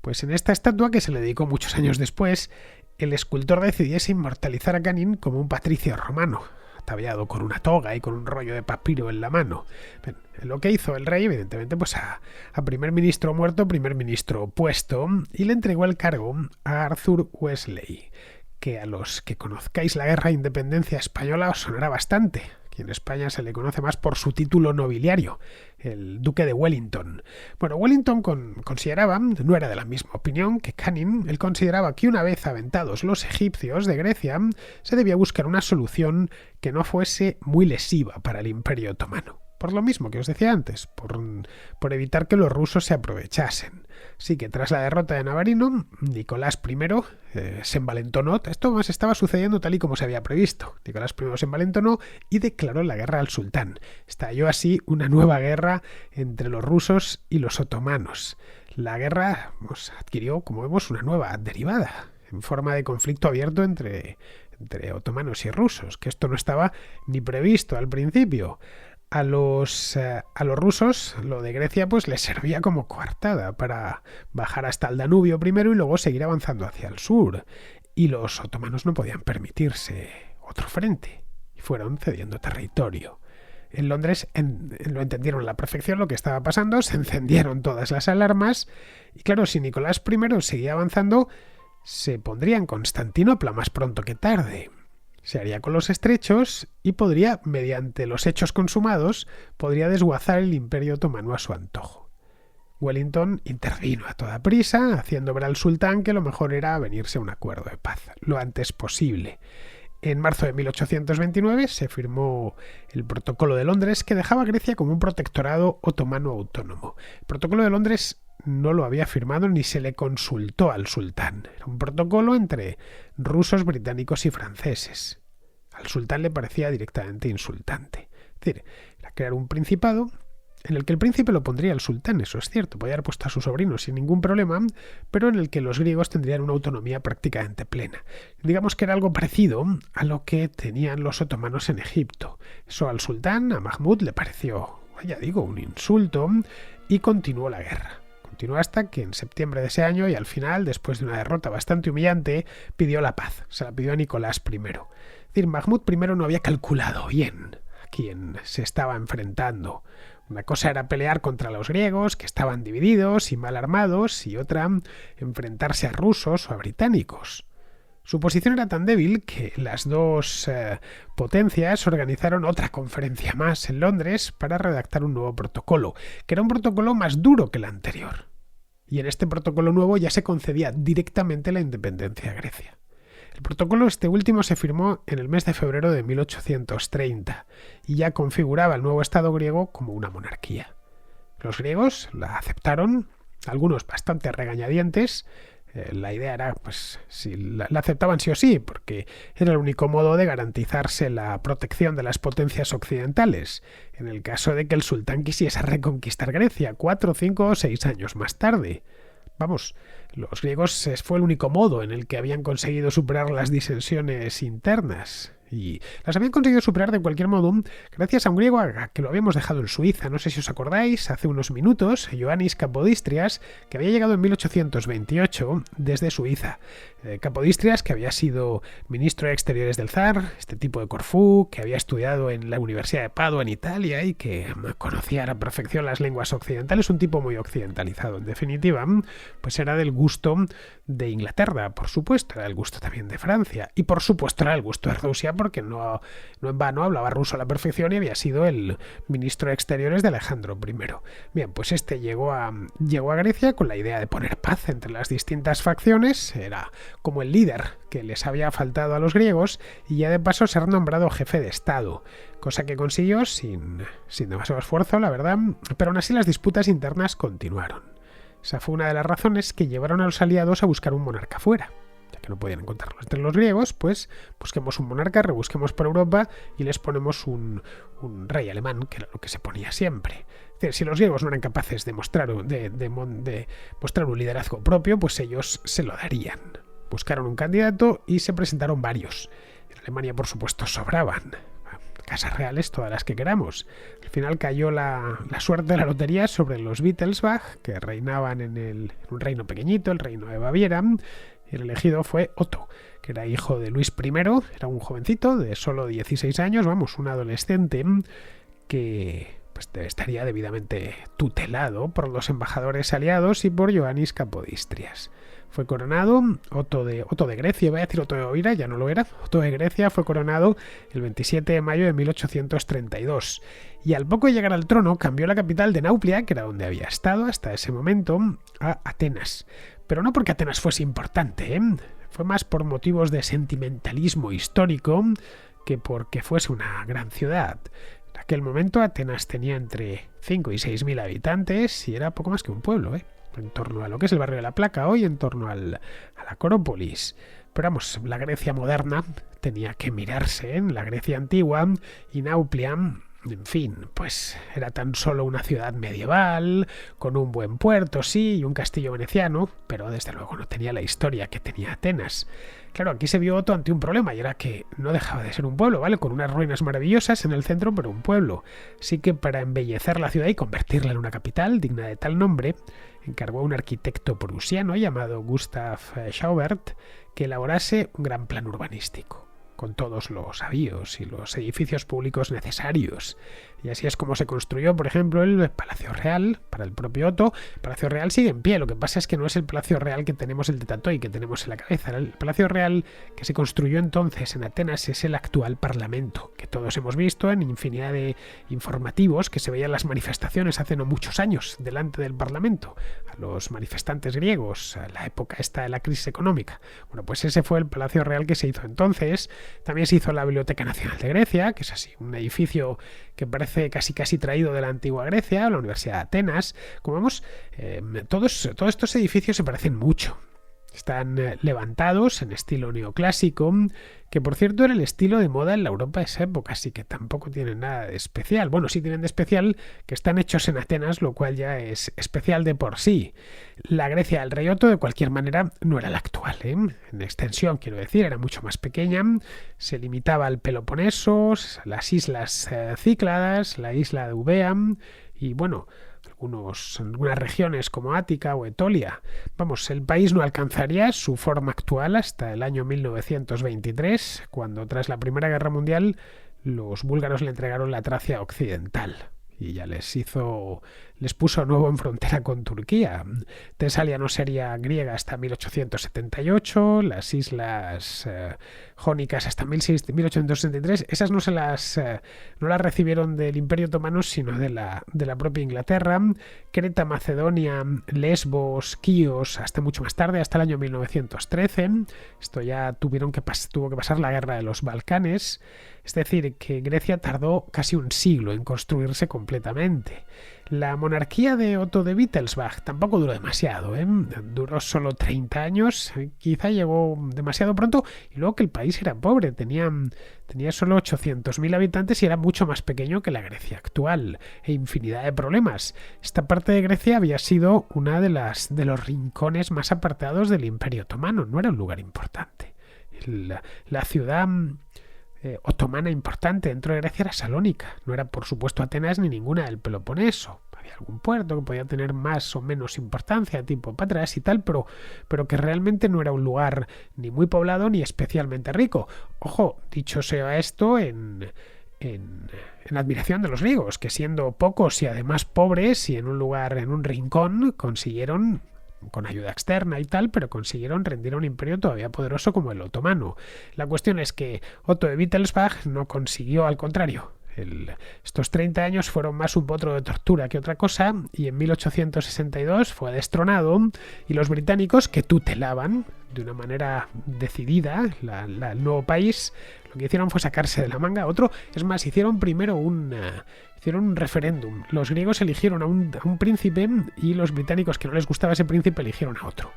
pues en esta estatua, que se le dedicó muchos años después, el escultor decidiese inmortalizar a Canning como un patricio romano, ataviado con una toga y con un rollo de papiro en la mano. Bien, lo que hizo el rey, evidentemente, pues a primer ministro muerto, primer ministro puesto, y le entregó el cargo a Arthur Wesley, que a los que conozcáis la guerra de independencia española os sonará bastante. Aquí en España se le conoce más por su título nobiliario, el duque de Wellington. Bueno, Wellington consideraba, no era de la misma opinión que Canning, él consideraba que una vez aventados los egipcios de Grecia, se debía buscar una solución que no fuese muy lesiva para el Imperio Otomano. Por lo mismo que os decía antes, por evitar que los rusos se aprovechasen. Así que tras la derrota de Navarino, Nicolás I se envalentonó. Esto más estaba sucediendo tal y como se había previsto. Nicolás I se envalentonó y declaró la guerra al sultán. Estalló así una nueva guerra entre los rusos y los otomanos. La guerra adquirió, como vemos, una nueva derivada en forma de conflicto abierto entre otomanos y rusos, que esto no estaba ni previsto al principio. A los rusos lo de Grecia pues les servía como coartada para bajar hasta el Danubio primero y luego seguir avanzando hacia el sur, y los otomanos no podían permitirse otro frente y fueron cediendo territorio. En Londres lo entendieron a la perfección lo que estaba pasando, se encendieron todas las alarmas y claro, si Nicolás I seguía avanzando, se pondría en Constantinopla más pronto que tarde. Se haría con los estrechos y podría, mediante los hechos consumados, podría desguazar el Imperio Otomano a su antojo. Wellington intervino a toda prisa, haciendo ver al sultán que lo mejor era venirse a un acuerdo de paz lo antes posible. En marzo de 1829 se firmó el Protocolo de Londres, que dejaba a Grecia como un protectorado otomano autónomo. El Protocolo de Londres no lo había firmado ni se le consultó al sultán. Era un protocolo entre rusos, británicos y franceses. Al sultán le parecía directamente insultante. Es decir, era crear un principado en el que el príncipe lo pondría el sultán, eso es cierto, podía haber puesto a su sobrino sin ningún problema, pero en el que los griegos tendrían una autonomía prácticamente plena. Digamos que era algo parecido a lo que tenían los otomanos en Egipto. Eso al sultán, a Mahmud, le pareció, ya digo, un insulto, y continuó la guerra. Continuó hasta que en septiembre de ese año, y al final, después de una derrota bastante humillante, pidió la paz. Se la pidió a Nicolás I. Es decir, Mahmud I no había calculado bien a quién se estaba enfrentando. Una cosa era pelear contra los griegos, que estaban divididos y mal armados, y otra, enfrentarse a rusos o a británicos. Su posición era tan débil que las dos potencias organizaron otra conferencia más en Londres para redactar un nuevo protocolo, que era un protocolo más duro que el anterior. Y en este protocolo nuevo ya se concedía directamente la independencia a Grecia. El protocolo último se firmó en el mes de febrero de 1830 y ya configuraba el nuevo Estado griego como una monarquía. Los griegos la aceptaron, algunos bastante regañadientes. La idea era, pues, si la aceptaban sí o sí, porque era el único modo de garantizarse la protección de las potencias occidentales, en el caso de que el sultán quisiese reconquistar Grecia 4, 5 o 6 años más tarde. Vamos, los griegos fue el único modo en el que habían conseguido superar las disensiones internas. Y las habían conseguido superar de cualquier modo gracias a un griego que lo habíamos dejado en Suiza, no sé si os acordáis, hace unos minutos, Ioannis Capodistrias, que había llegado en 1828 desde Suiza. Capodistrias, que había sido ministro de Exteriores del zar, este tipo de Corfú, que había estudiado en la Universidad de Padua en Italia y que conocía a la perfección las lenguas occidentales, un tipo muy occidentalizado. En definitiva, pues era del gusto de Inglaterra, por supuesto, era del gusto también de Francia y por supuesto era del gusto de Rusia, porque no en vano hablaba ruso a la perfección y había sido el ministro de Exteriores de Alejandro I. Bien, pues este llegó a Grecia con la idea de poner paz entre las distintas facciones, era como el líder que les había faltado a los griegos y ya de paso ser nombrado jefe de Estado, cosa que consiguió sin demasiado esfuerzo, la verdad, pero aún así las disputas internas continuaron. Esa fue una de las razones que llevaron a los aliados a buscar un monarca fuera, ya que que no podían encontrarlo entre los griegos, pues busquemos un monarca, rebusquemos por Europa y les ponemos un rey alemán, que era lo que se ponía siempre. Es decir, si los griegos no eran capaces de mostrar un liderazgo propio, pues ellos se lo darían. Buscaron un candidato y se presentaron varios. En Alemania, por supuesto, sobraban casas reales, todas las que queramos. Al final cayó la suerte de la lotería sobre los Wittelsbach, que reinaban en un reino pequeñito, el reino de Baviera, y el elegido fue Otto, que era hijo de Luis I, era un jovencito de solo 16 años, un adolescente que pues estaría debidamente tutelado por los embajadores aliados y por Ioannis Capodistrias. Fue coronado Otto de Grecia, voy a decir Otto de Oira, ya no lo era. Otto de Grecia fue coronado el 27 de mayo de 1832 y al poco de llegar al trono cambió la capital de Nauplia, que era donde había estado hasta ese momento, a Atenas. Pero no porque Atenas fuese importante, fue más por motivos de sentimentalismo histórico que porque fuese una gran ciudad. En aquel momento Atenas tenía entre 5 y 6 mil habitantes y era poco más que un pueblo, en torno a lo que es el barrio de la Placa hoy, en torno a la Acrópolis. Pero la Grecia moderna tenía que mirarse en la Grecia antigua y Nauplia, en fin, pues era tan solo una ciudad medieval, con un buen puerto, sí, y un castillo veneciano, pero desde luego no tenía la historia que tenía Atenas. Claro, aquí se vio Otto ante un problema y era que no dejaba de ser un pueblo, ¿vale? Con unas ruinas maravillosas en el centro, pero un pueblo. Así que para embellecer la ciudad y convertirla en una capital digna de tal nombre, encargó a un arquitecto prusiano llamado Gustav Schaubert que elaborase un gran plan urbanístico, con todos los avíos y los edificios públicos necesarios. Y así es como se construyó, por ejemplo, el Palacio Real para el propio Otto. El Palacio Real sigue en pie, lo que pasa es que no es el Palacio Real que tenemos el de Tatoi, que tenemos en la cabeza. El Palacio Real que se construyó entonces en Atenas es el actual Parlamento, que todos hemos visto en infinidad de informativos que se veían las manifestaciones hace no muchos años delante del Parlamento, a los manifestantes griegos, a la época esta de la crisis económica. Bueno, pues ese fue el Palacio Real que se hizo entonces. También se hizo la Biblioteca Nacional de Grecia, que es así, un edificio que parece casi traído de la antigua Grecia, la Universidad de Atenas. Como vemos, todos estos edificios se parecen mucho. Están levantados en estilo neoclásico, que por cierto era el estilo de moda en la Europa de esa época, así que tampoco tienen nada de especial. Bueno, sí tienen de especial que están hechos en Atenas, lo cual ya es especial de por sí. La Grecia del rey Otto, de cualquier manera, no era la actual, En extensión, quiero decir, era mucho más pequeña. Se limitaba al Peloponeso, las islas Cícladas, la isla de Eubea y, bueno, algunas regiones como Ática o Etolia. El país no alcanzaría su forma actual hasta el año 1923, cuando tras la Primera Guerra Mundial los búlgaros le entregaron la Tracia occidental y ya les puso nuevo en frontera con Turquía. Tesalia no sería griega hasta 1878, las islas jónicas hasta 1863, esas no las recibieron del Imperio Otomano, sino de la propia Inglaterra. Creta, Macedonia, Lesbos, Quíos, hasta mucho más tarde, hasta el año 1913. Esto ya tuvo que pasar la guerra de los Balcanes. Es decir, que Grecia tardó casi un siglo en construirse completamente. La monarquía de Otto de Wittelsbach tampoco duró demasiado, duró solo 30 años, quizá llegó demasiado pronto, y luego que el país era pobre, tenía solo 800.000 habitantes y era mucho más pequeño que la Grecia actual, e infinidad de problemas. Esta parte de Grecia había sido una de los rincones más apartados del Imperio Otomano, no era un lugar importante. La ciudad otomana importante dentro de Grecia era Salónica, no era por supuesto Atenas ni ninguna del Peloponeso. Había algún puerto que podía tener más o menos importancia, tipo Patras y tal, pero que realmente no era un lugar ni muy poblado ni especialmente rico. Ojo, dicho sea esto, en admiración de los griegos, que siendo pocos y además pobres y en un rincón, consiguieron, con ayuda externa y tal, pero consiguieron rendir a un imperio todavía poderoso como el otomano. La cuestión es que Otto de Wittelsbach no consiguió, al contrario. Estos 30 años fueron más un potro de tortura que otra cosa, y en 1862 fue destronado, y los británicos, que tutelaban de una manera decidida el nuevo país, lo que hicieron fue sacarse de la manga a otro. Es más, hicieron primero un referéndum. Los griegos eligieron a un príncipe y los británicos, que no les gustaba ese príncipe, eligieron a otro.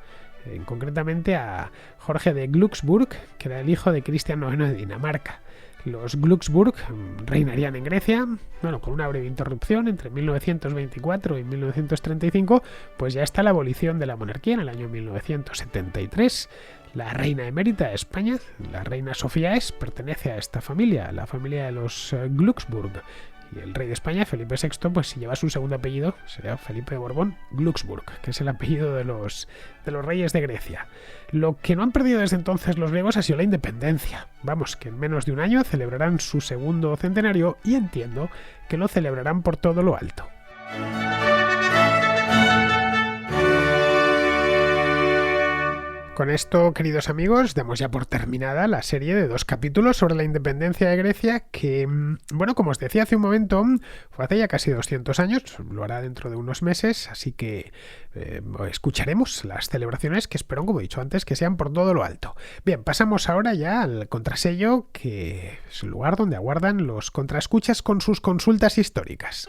concretamente a Jorge de Glücksburg, que era el hijo de Cristian IX de Dinamarca. Los Glücksburg reinarían en Grecia, con una breve interrupción entre 1924 y 1935, pues ya está la abolición de la monarquía en el año 1973. La reina emérita de España, la reina Sofía pertenece a esta familia, la familia de los Glücksburg. Y el rey de España, Felipe VI, pues si lleva su segundo apellido, sería Felipe de Borbón Glücksburg, que es el apellido de los reyes de Grecia. Lo que no han perdido desde entonces los griegos ha sido la independencia. Vamos, que en menos de un año celebrarán su segundo centenario y entiendo que lo celebrarán por todo lo alto. Con esto, queridos amigos, damos ya por terminada la serie de 2 capítulos sobre la independencia de Grecia que, como os decía hace un momento, fue hace ya casi 200 años, lo hará dentro de unos meses, así que escucharemos las celebraciones que espero, como he dicho antes, que sean por todo lo alto. Bien, pasamos ahora ya al contrasello, que es el lugar donde aguardan los contraescuchas con sus consultas históricas.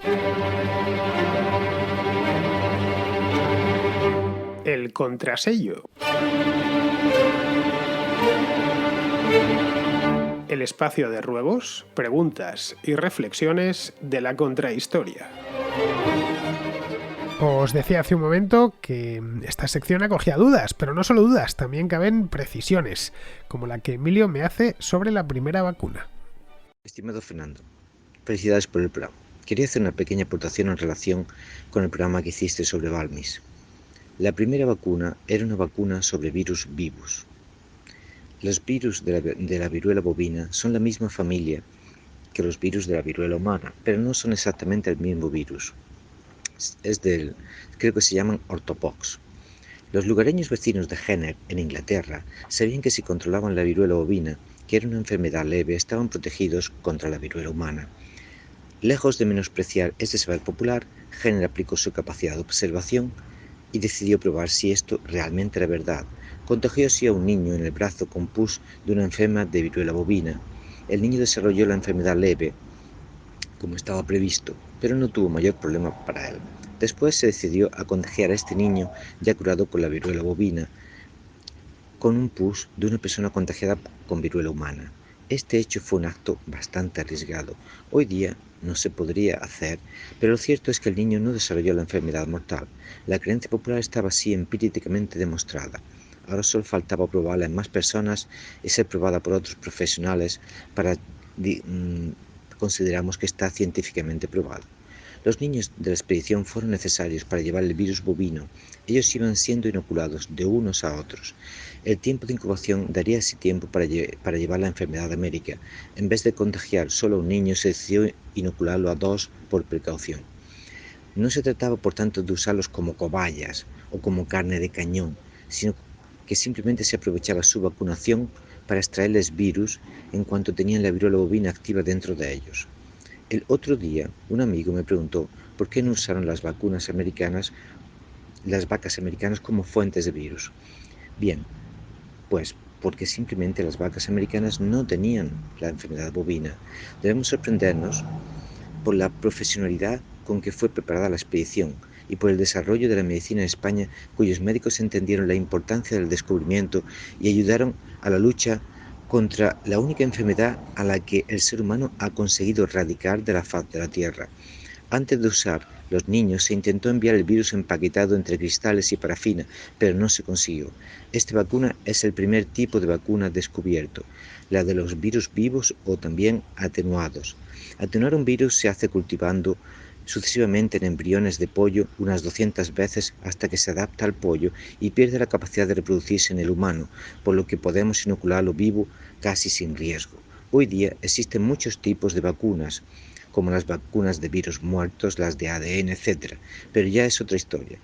El contrasello. El espacio de ruegos, preguntas y reflexiones de la contrahistoria. Os decía hace un momento que esta sección acogía dudas, pero no solo dudas, también caben precisiones, como la que Emilio me hace sobre la primera vacuna. Estimado Fernando, felicidades por el programa. Quería hacer una pequeña aportación en relación con el programa que hiciste sobre Balmis. La primera vacuna era una vacuna sobre virus vivus. Los virus de la viruela bovina son la misma familia que los virus de la viruela humana, pero no son exactamente el mismo virus. Creo que se llaman ortopox. Los lugareños vecinos de Jenner, en Inglaterra, sabían que si controlaban la viruela bovina, que era una enfermedad leve, estaban protegidos contra la viruela humana. Lejos de menospreciar este saber popular, Jenner aplicó su capacidad de observación y decidió probar si esto realmente era verdad. Contagió así a un niño en el brazo con pus de una enferma de viruela bovina. El niño desarrolló la enfermedad leve, como estaba previsto, pero no tuvo mayor problema para él. Después se decidió a contagiar a este niño, ya curado con la viruela bovina, con un pus de una persona contagiada con viruela humana. Este hecho fue un acto bastante arriesgado. Hoy día no se podría hacer, pero lo cierto es que el niño no desarrolló la enfermedad mortal. La creencia popular estaba así empíricamente demostrada. Ahora solo faltaba probarla en más personas y ser probada por otros profesionales para consideramos que está científicamente probado. Los niños de la expedición fueron necesarios para llevar el virus bovino. Ellos iban siendo inoculados de unos a otros. El tiempo de incubación daría así tiempo para llevar la enfermedad a América. En vez de contagiar solo a un niño, se decidió inocularlo a 2 por precaución. No se trataba, por tanto, de usarlos como cobayas o como carne de cañón, sino que simplemente se aprovechaba su vacunación para extraerles virus en cuanto tenían la viruela bovina activa dentro de ellos. El otro día, un amigo me preguntó por qué no usaron las vacas americanas como fuentes de virus. Bien, pues porque simplemente las vacas americanas no tenían la enfermedad bovina. Debemos sorprendernos por la profesionalidad con que fue preparada la expedición y por el desarrollo de la medicina en España, cuyos médicos entendieron la importancia del descubrimiento y ayudaron a la lucha contra la única enfermedad a la que el ser humano ha conseguido erradicar de la faz de la Tierra. Antes de usar los niños se intentó enviar el virus empaquetado entre cristales y parafina, pero no se consiguió. Esta vacuna es el primer tipo de vacuna descubierto, la de los virus vivos o también atenuados. Atenuar un virus se hace cultivando sucesivamente en embriones de pollo unas 200 veces hasta que se adapta al pollo y pierde la capacidad de reproducirse en el humano, por lo que podemos inocularlo vivo casi sin riesgo. Hoy día existen muchos tipos de vacunas, como las vacunas de virus muertos, las de ADN, etc. Pero ya es otra historia.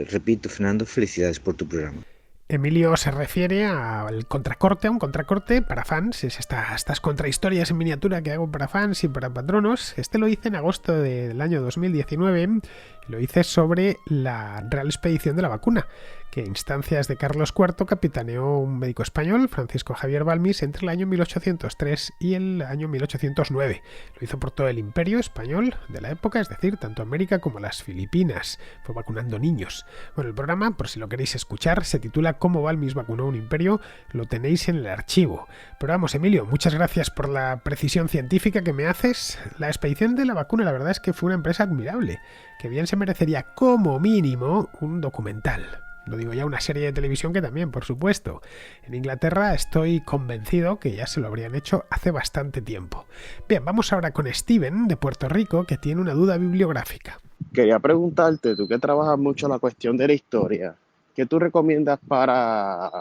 Repito, Fernando, felicidades por tu programa. Emilio se refiere al contracorte, a un contracorte para fans, es estas contrahistorias en miniatura que hago para fans y para patronos. Este lo hice en agosto del año 2019, lo hice sobre la Real Expedición de la Vacuna, que a instancias de Carlos IV capitaneó un médico español, Francisco Javier Balmis, entre el año 1803 y el año 1809. Lo hizo por todo el imperio español de la época, es decir, tanto América como las Filipinas. Fue vacunando niños. Bueno, el programa, por si lo queréis escuchar, se titula Cómo Balmis vacunó un imperio. Lo tenéis en el archivo. Pero vamos, Emilio, muchas gracias por la precisión científica que me haces. La expedición de la vacuna, la verdad es que fue una empresa admirable, que bien se merecería como mínimo un documental. Lo digo ya, una serie de televisión que también, por supuesto. En Inglaterra estoy convencido que ya se lo habrían hecho hace bastante tiempo. Bien, vamos ahora con Steven, de Puerto Rico, que tiene una duda bibliográfica. Quería preguntarte, tú que trabajas mucho la cuestión de la historia, ¿qué tú recomiendas para,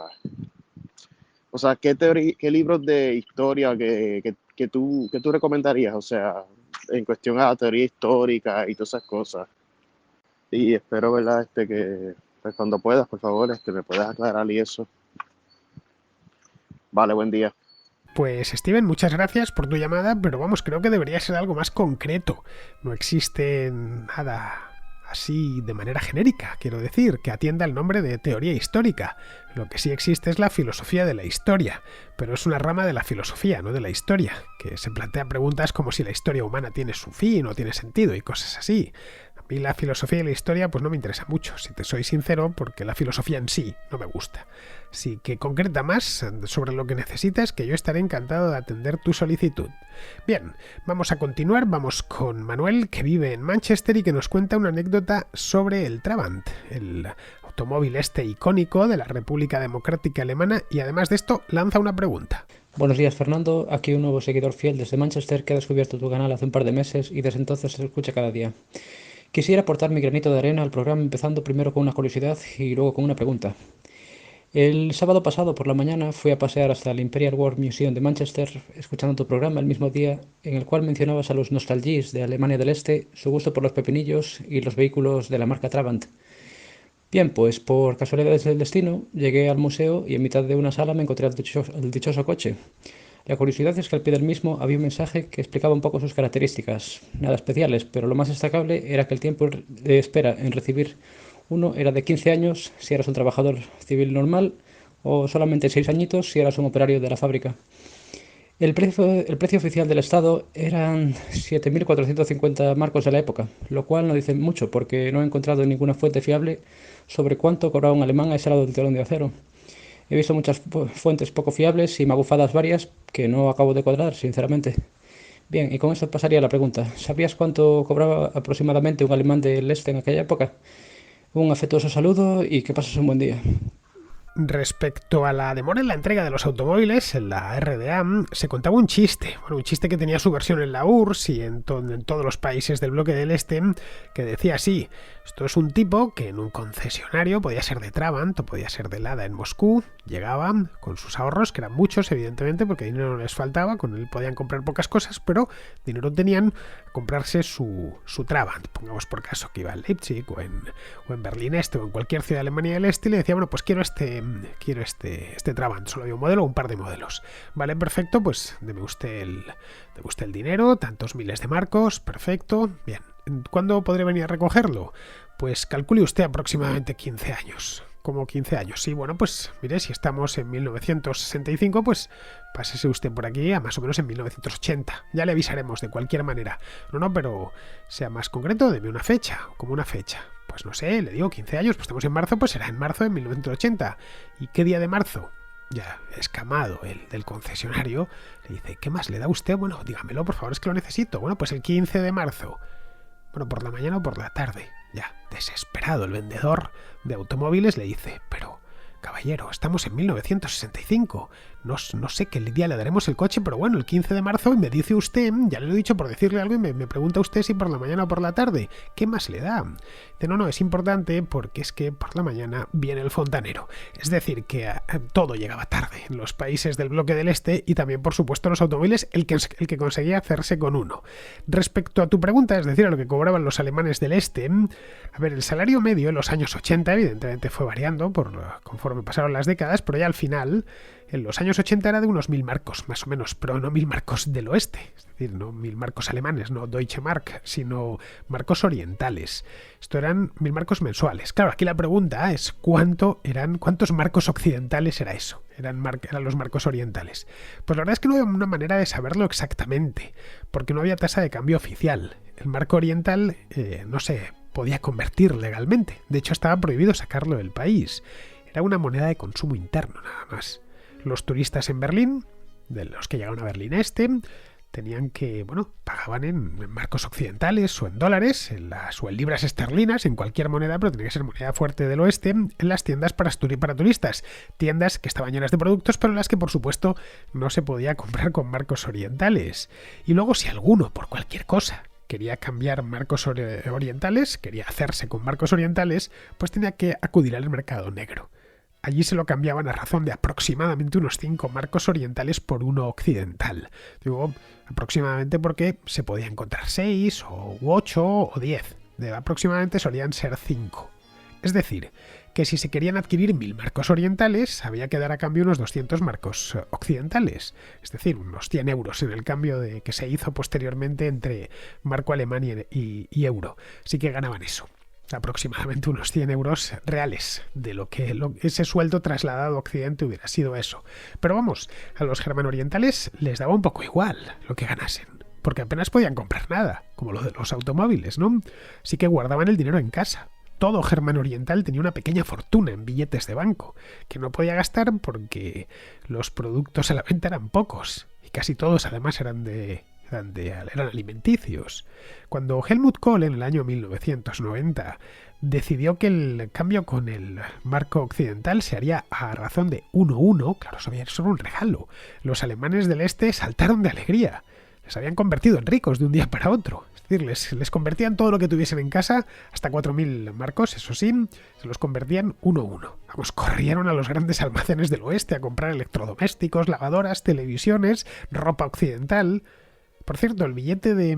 o sea, qué libros de historia que tú recomendarías, o sea, en cuestión a la teoría histórica y todas esas cosas? Y espero, ¿verdad? Que pues cuando puedas, por favor, me puedas aclarar y eso. Vale, buen día. Pues Steven, muchas gracias por tu llamada, pero vamos, creo que debería ser algo más concreto. No existe nada así de manera genérica, quiero decir, que atienda el nombre de teoría histórica. Lo que sí existe es la filosofía de la historia, pero es una rama de la filosofía, no de la historia, que se plantea preguntas como si la historia humana tiene su fin o tiene sentido y cosas así. A mí la filosofía y la historia pues no me interesa mucho, si te soy sincero, porque la filosofía en sí no me gusta. Así que concreta más sobre lo que necesitas, que yo estaré encantado de atender tu solicitud. Bien, vamos a continuar, vamos con Manuel, que vive en Manchester y que nos cuenta una anécdota sobre el Trabant, el automóvil icónico de la República Democrática Alemana, y además de esto lanza una pregunta. Buenos días, Fernando. Aquí un nuevo seguidor fiel desde Manchester que ha descubierto tu canal hace un par de meses y desde entonces se escucha cada día. Quisiera aportar mi granito de arena al programa, empezando primero con una curiosidad y luego con una pregunta. El sábado pasado por la mañana fui a pasear hasta el Imperial War Museum de Manchester, escuchando tu programa el mismo día en el cual mencionabas a los nostalgies de Alemania del Este, su gusto por los pepinillos y los vehículos de la marca Trabant. Bien, pues por casualidades del destino llegué al museo y en mitad de una sala me encontré el dichoso coche. La curiosidad es que al pie del mismo había un mensaje que explicaba un poco sus características, nada especiales, pero lo más destacable era que el tiempo de espera en recibir uno era de 15 años si eras un trabajador civil normal o solamente 6 añitos si eras un operario de la fábrica. El precio oficial del Estado eran 7.450 marcos de la época, lo cual no dice mucho porque no he encontrado ninguna fuente fiable sobre cuánto cobraba un alemán a ese lado del telón de acero. He visto muchas fuentes poco fiables y magufadas varias que no acabo de cuadrar, sinceramente. Bien, y con eso pasaría a la pregunta. ¿Sabías cuánto cobraba aproximadamente un alemán del este en aquella época? Un afectuoso saludo y que pases un buen día. Respecto a la demora en la entrega de los automóviles, en la RDA se contaba un chiste. Bueno, un chiste que tenía su versión en la URSS y en todos los países del bloque del Este, que decía así: esto es un tipo que en un concesionario, podía ser de Trabant o podía ser de Lada en Moscú, llegaba con sus ahorros, que eran muchos evidentemente porque dinero no les faltaba, con él podían comprar pocas cosas, pero dinero tenían a comprarse su Trabant. Pongamos por caso que iba a Leipzig o en Berlín Este o en cualquier ciudad de Alemania del Este y le decía, bueno, pues quiero este Trabant, solo había un modelo o un par de modelos. Vale, perfecto, pues deme usted el dinero, tantos miles de marcos, perfecto, bien. ¿Cuándo podré venir a recogerlo? Pues calcule usted aproximadamente 15 años. Como 15 años, sí, bueno, pues mire, si estamos en 1965, pues pásese usted por aquí a más o menos en 1980. Ya le avisaremos de cualquier manera. No, pero sea más concreto, deme una fecha, como una fecha. Pues no sé, le digo 15 años, pues estamos en marzo, pues será en marzo de 1980. ¿Y qué día de marzo? Ya, escamado el del concesionario, le dice, ¿qué más le da usted? Bueno, dígamelo, por favor, es que lo necesito. Bueno, pues el 15 de marzo. Bueno, ¿por la mañana o por la tarde? Ya, desesperado, el vendedor de automóviles le dice, pero, caballero, estamos en 1965. No sé qué día le daremos el coche, pero bueno, el 15 de marzo, y me dice usted, ya le he dicho por decirle algo, y me pregunta usted si por la mañana o por la tarde. ¿Qué más le da? Dice, no, es importante porque es que por la mañana viene el fontanero. Es decir, que todo llegaba tarde en los países del bloque del Este y también, por supuesto, los automóviles, el que conseguía hacerse con uno. Respecto a tu pregunta, es decir, a lo que cobraban los alemanes del Este, a ver, el salario medio en los años 80 evidentemente fue variando conforme pasaron las décadas, pero ya al final en los años 80 era de unos 1000 marcos, más o menos, pero no 1000 marcos del oeste, es decir, no 1000 marcos alemanes, no Deutsche Mark, sino marcos orientales. Esto eran 1000 marcos mensuales. Claro, aquí la pregunta es ¿cuántos marcos occidentales era eso? Eran los marcos orientales. Pues la verdad es que no había una manera de saberlo exactamente, porque no había tasa de cambio oficial. El marco oriental no se podía convertir legalmente. De hecho, estaba prohibido sacarlo del país. Era una moneda de consumo interno, nada más. Los turistas en Berlín, de los que llegaron a Berlín Este, tenían que, pagaban en marcos occidentales o en dólares, o en libras esterlinas, en cualquier moneda, pero tenía que ser moneda fuerte del oeste, en las tiendas para turistas. Tiendas que estaban llenas de productos, pero en las que, por supuesto, no se podía comprar con marcos orientales. Y luego, si alguno, por cualquier cosa, quería cambiar marcos orientales, quería hacerse con marcos orientales, pues tenía que acudir al mercado negro. Allí se lo cambiaban a razón de aproximadamente unos 5 marcos orientales por uno occidental. Digo aproximadamente porque se podía encontrar 6, o 8 o 10. Aproximadamente solían ser 5. Es decir, que si se querían adquirir 1000 marcos orientales, había que dar a cambio unos 200 marcos occidentales. Es decir, unos 100 euros en el cambio que se hizo posteriormente entre marco alemán y euro. Así que ganaban eso. Aproximadamente unos 100 euros reales de lo que ese sueldo trasladado a Occidente hubiera sido eso. Pero vamos, a los germano-orientales les daba un poco igual lo que ganasen, porque apenas podían comprar nada, como lo de los automóviles, ¿no? Así que guardaban el dinero en casa. Todo germano-oriental tenía una pequeña fortuna en billetes de banco, que no podía gastar porque los productos a la venta eran pocos, y casi todos además eran alimenticios. Cuando Helmut Kohl en el año 1990 decidió que el cambio con el marco occidental se haría a razón de 1:1, claro, eso era solo un regalo. Los alemanes del este saltaron de alegría. Les habían convertido en ricos de un día para otro. Es decir, les convertían todo lo que tuviesen en casa, hasta 4000 marcos, eso sí, se los convertían 1:1. Vamos, corrieron a los grandes almacenes del oeste a comprar electrodomésticos, lavadoras, televisiones, ropa occidental. Por cierto, el billete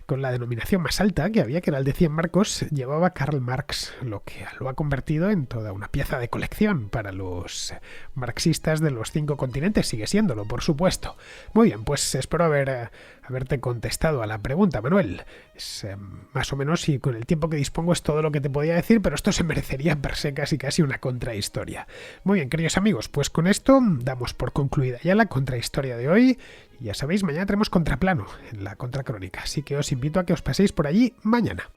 con la denominación más alta que había, que era el de 100 marcos, llevaba Karl Marx, lo que lo ha convertido en toda una pieza de colección para los marxistas de los 5 continentes. Sigue siéndolo, por supuesto. Muy bien, pues espero haberte contestado a la pregunta, Manuel. Es más o menos, y con el tiempo que dispongo es todo lo que te podía decir, pero esto se merecería per se casi una contrahistoria. Muy bien, queridos amigos, pues con esto damos por concluida ya la contrahistoria de hoy. Y ya sabéis, mañana tenemos Contraplano en la Contracrónica, así que os invito a que os paséis por allí mañana.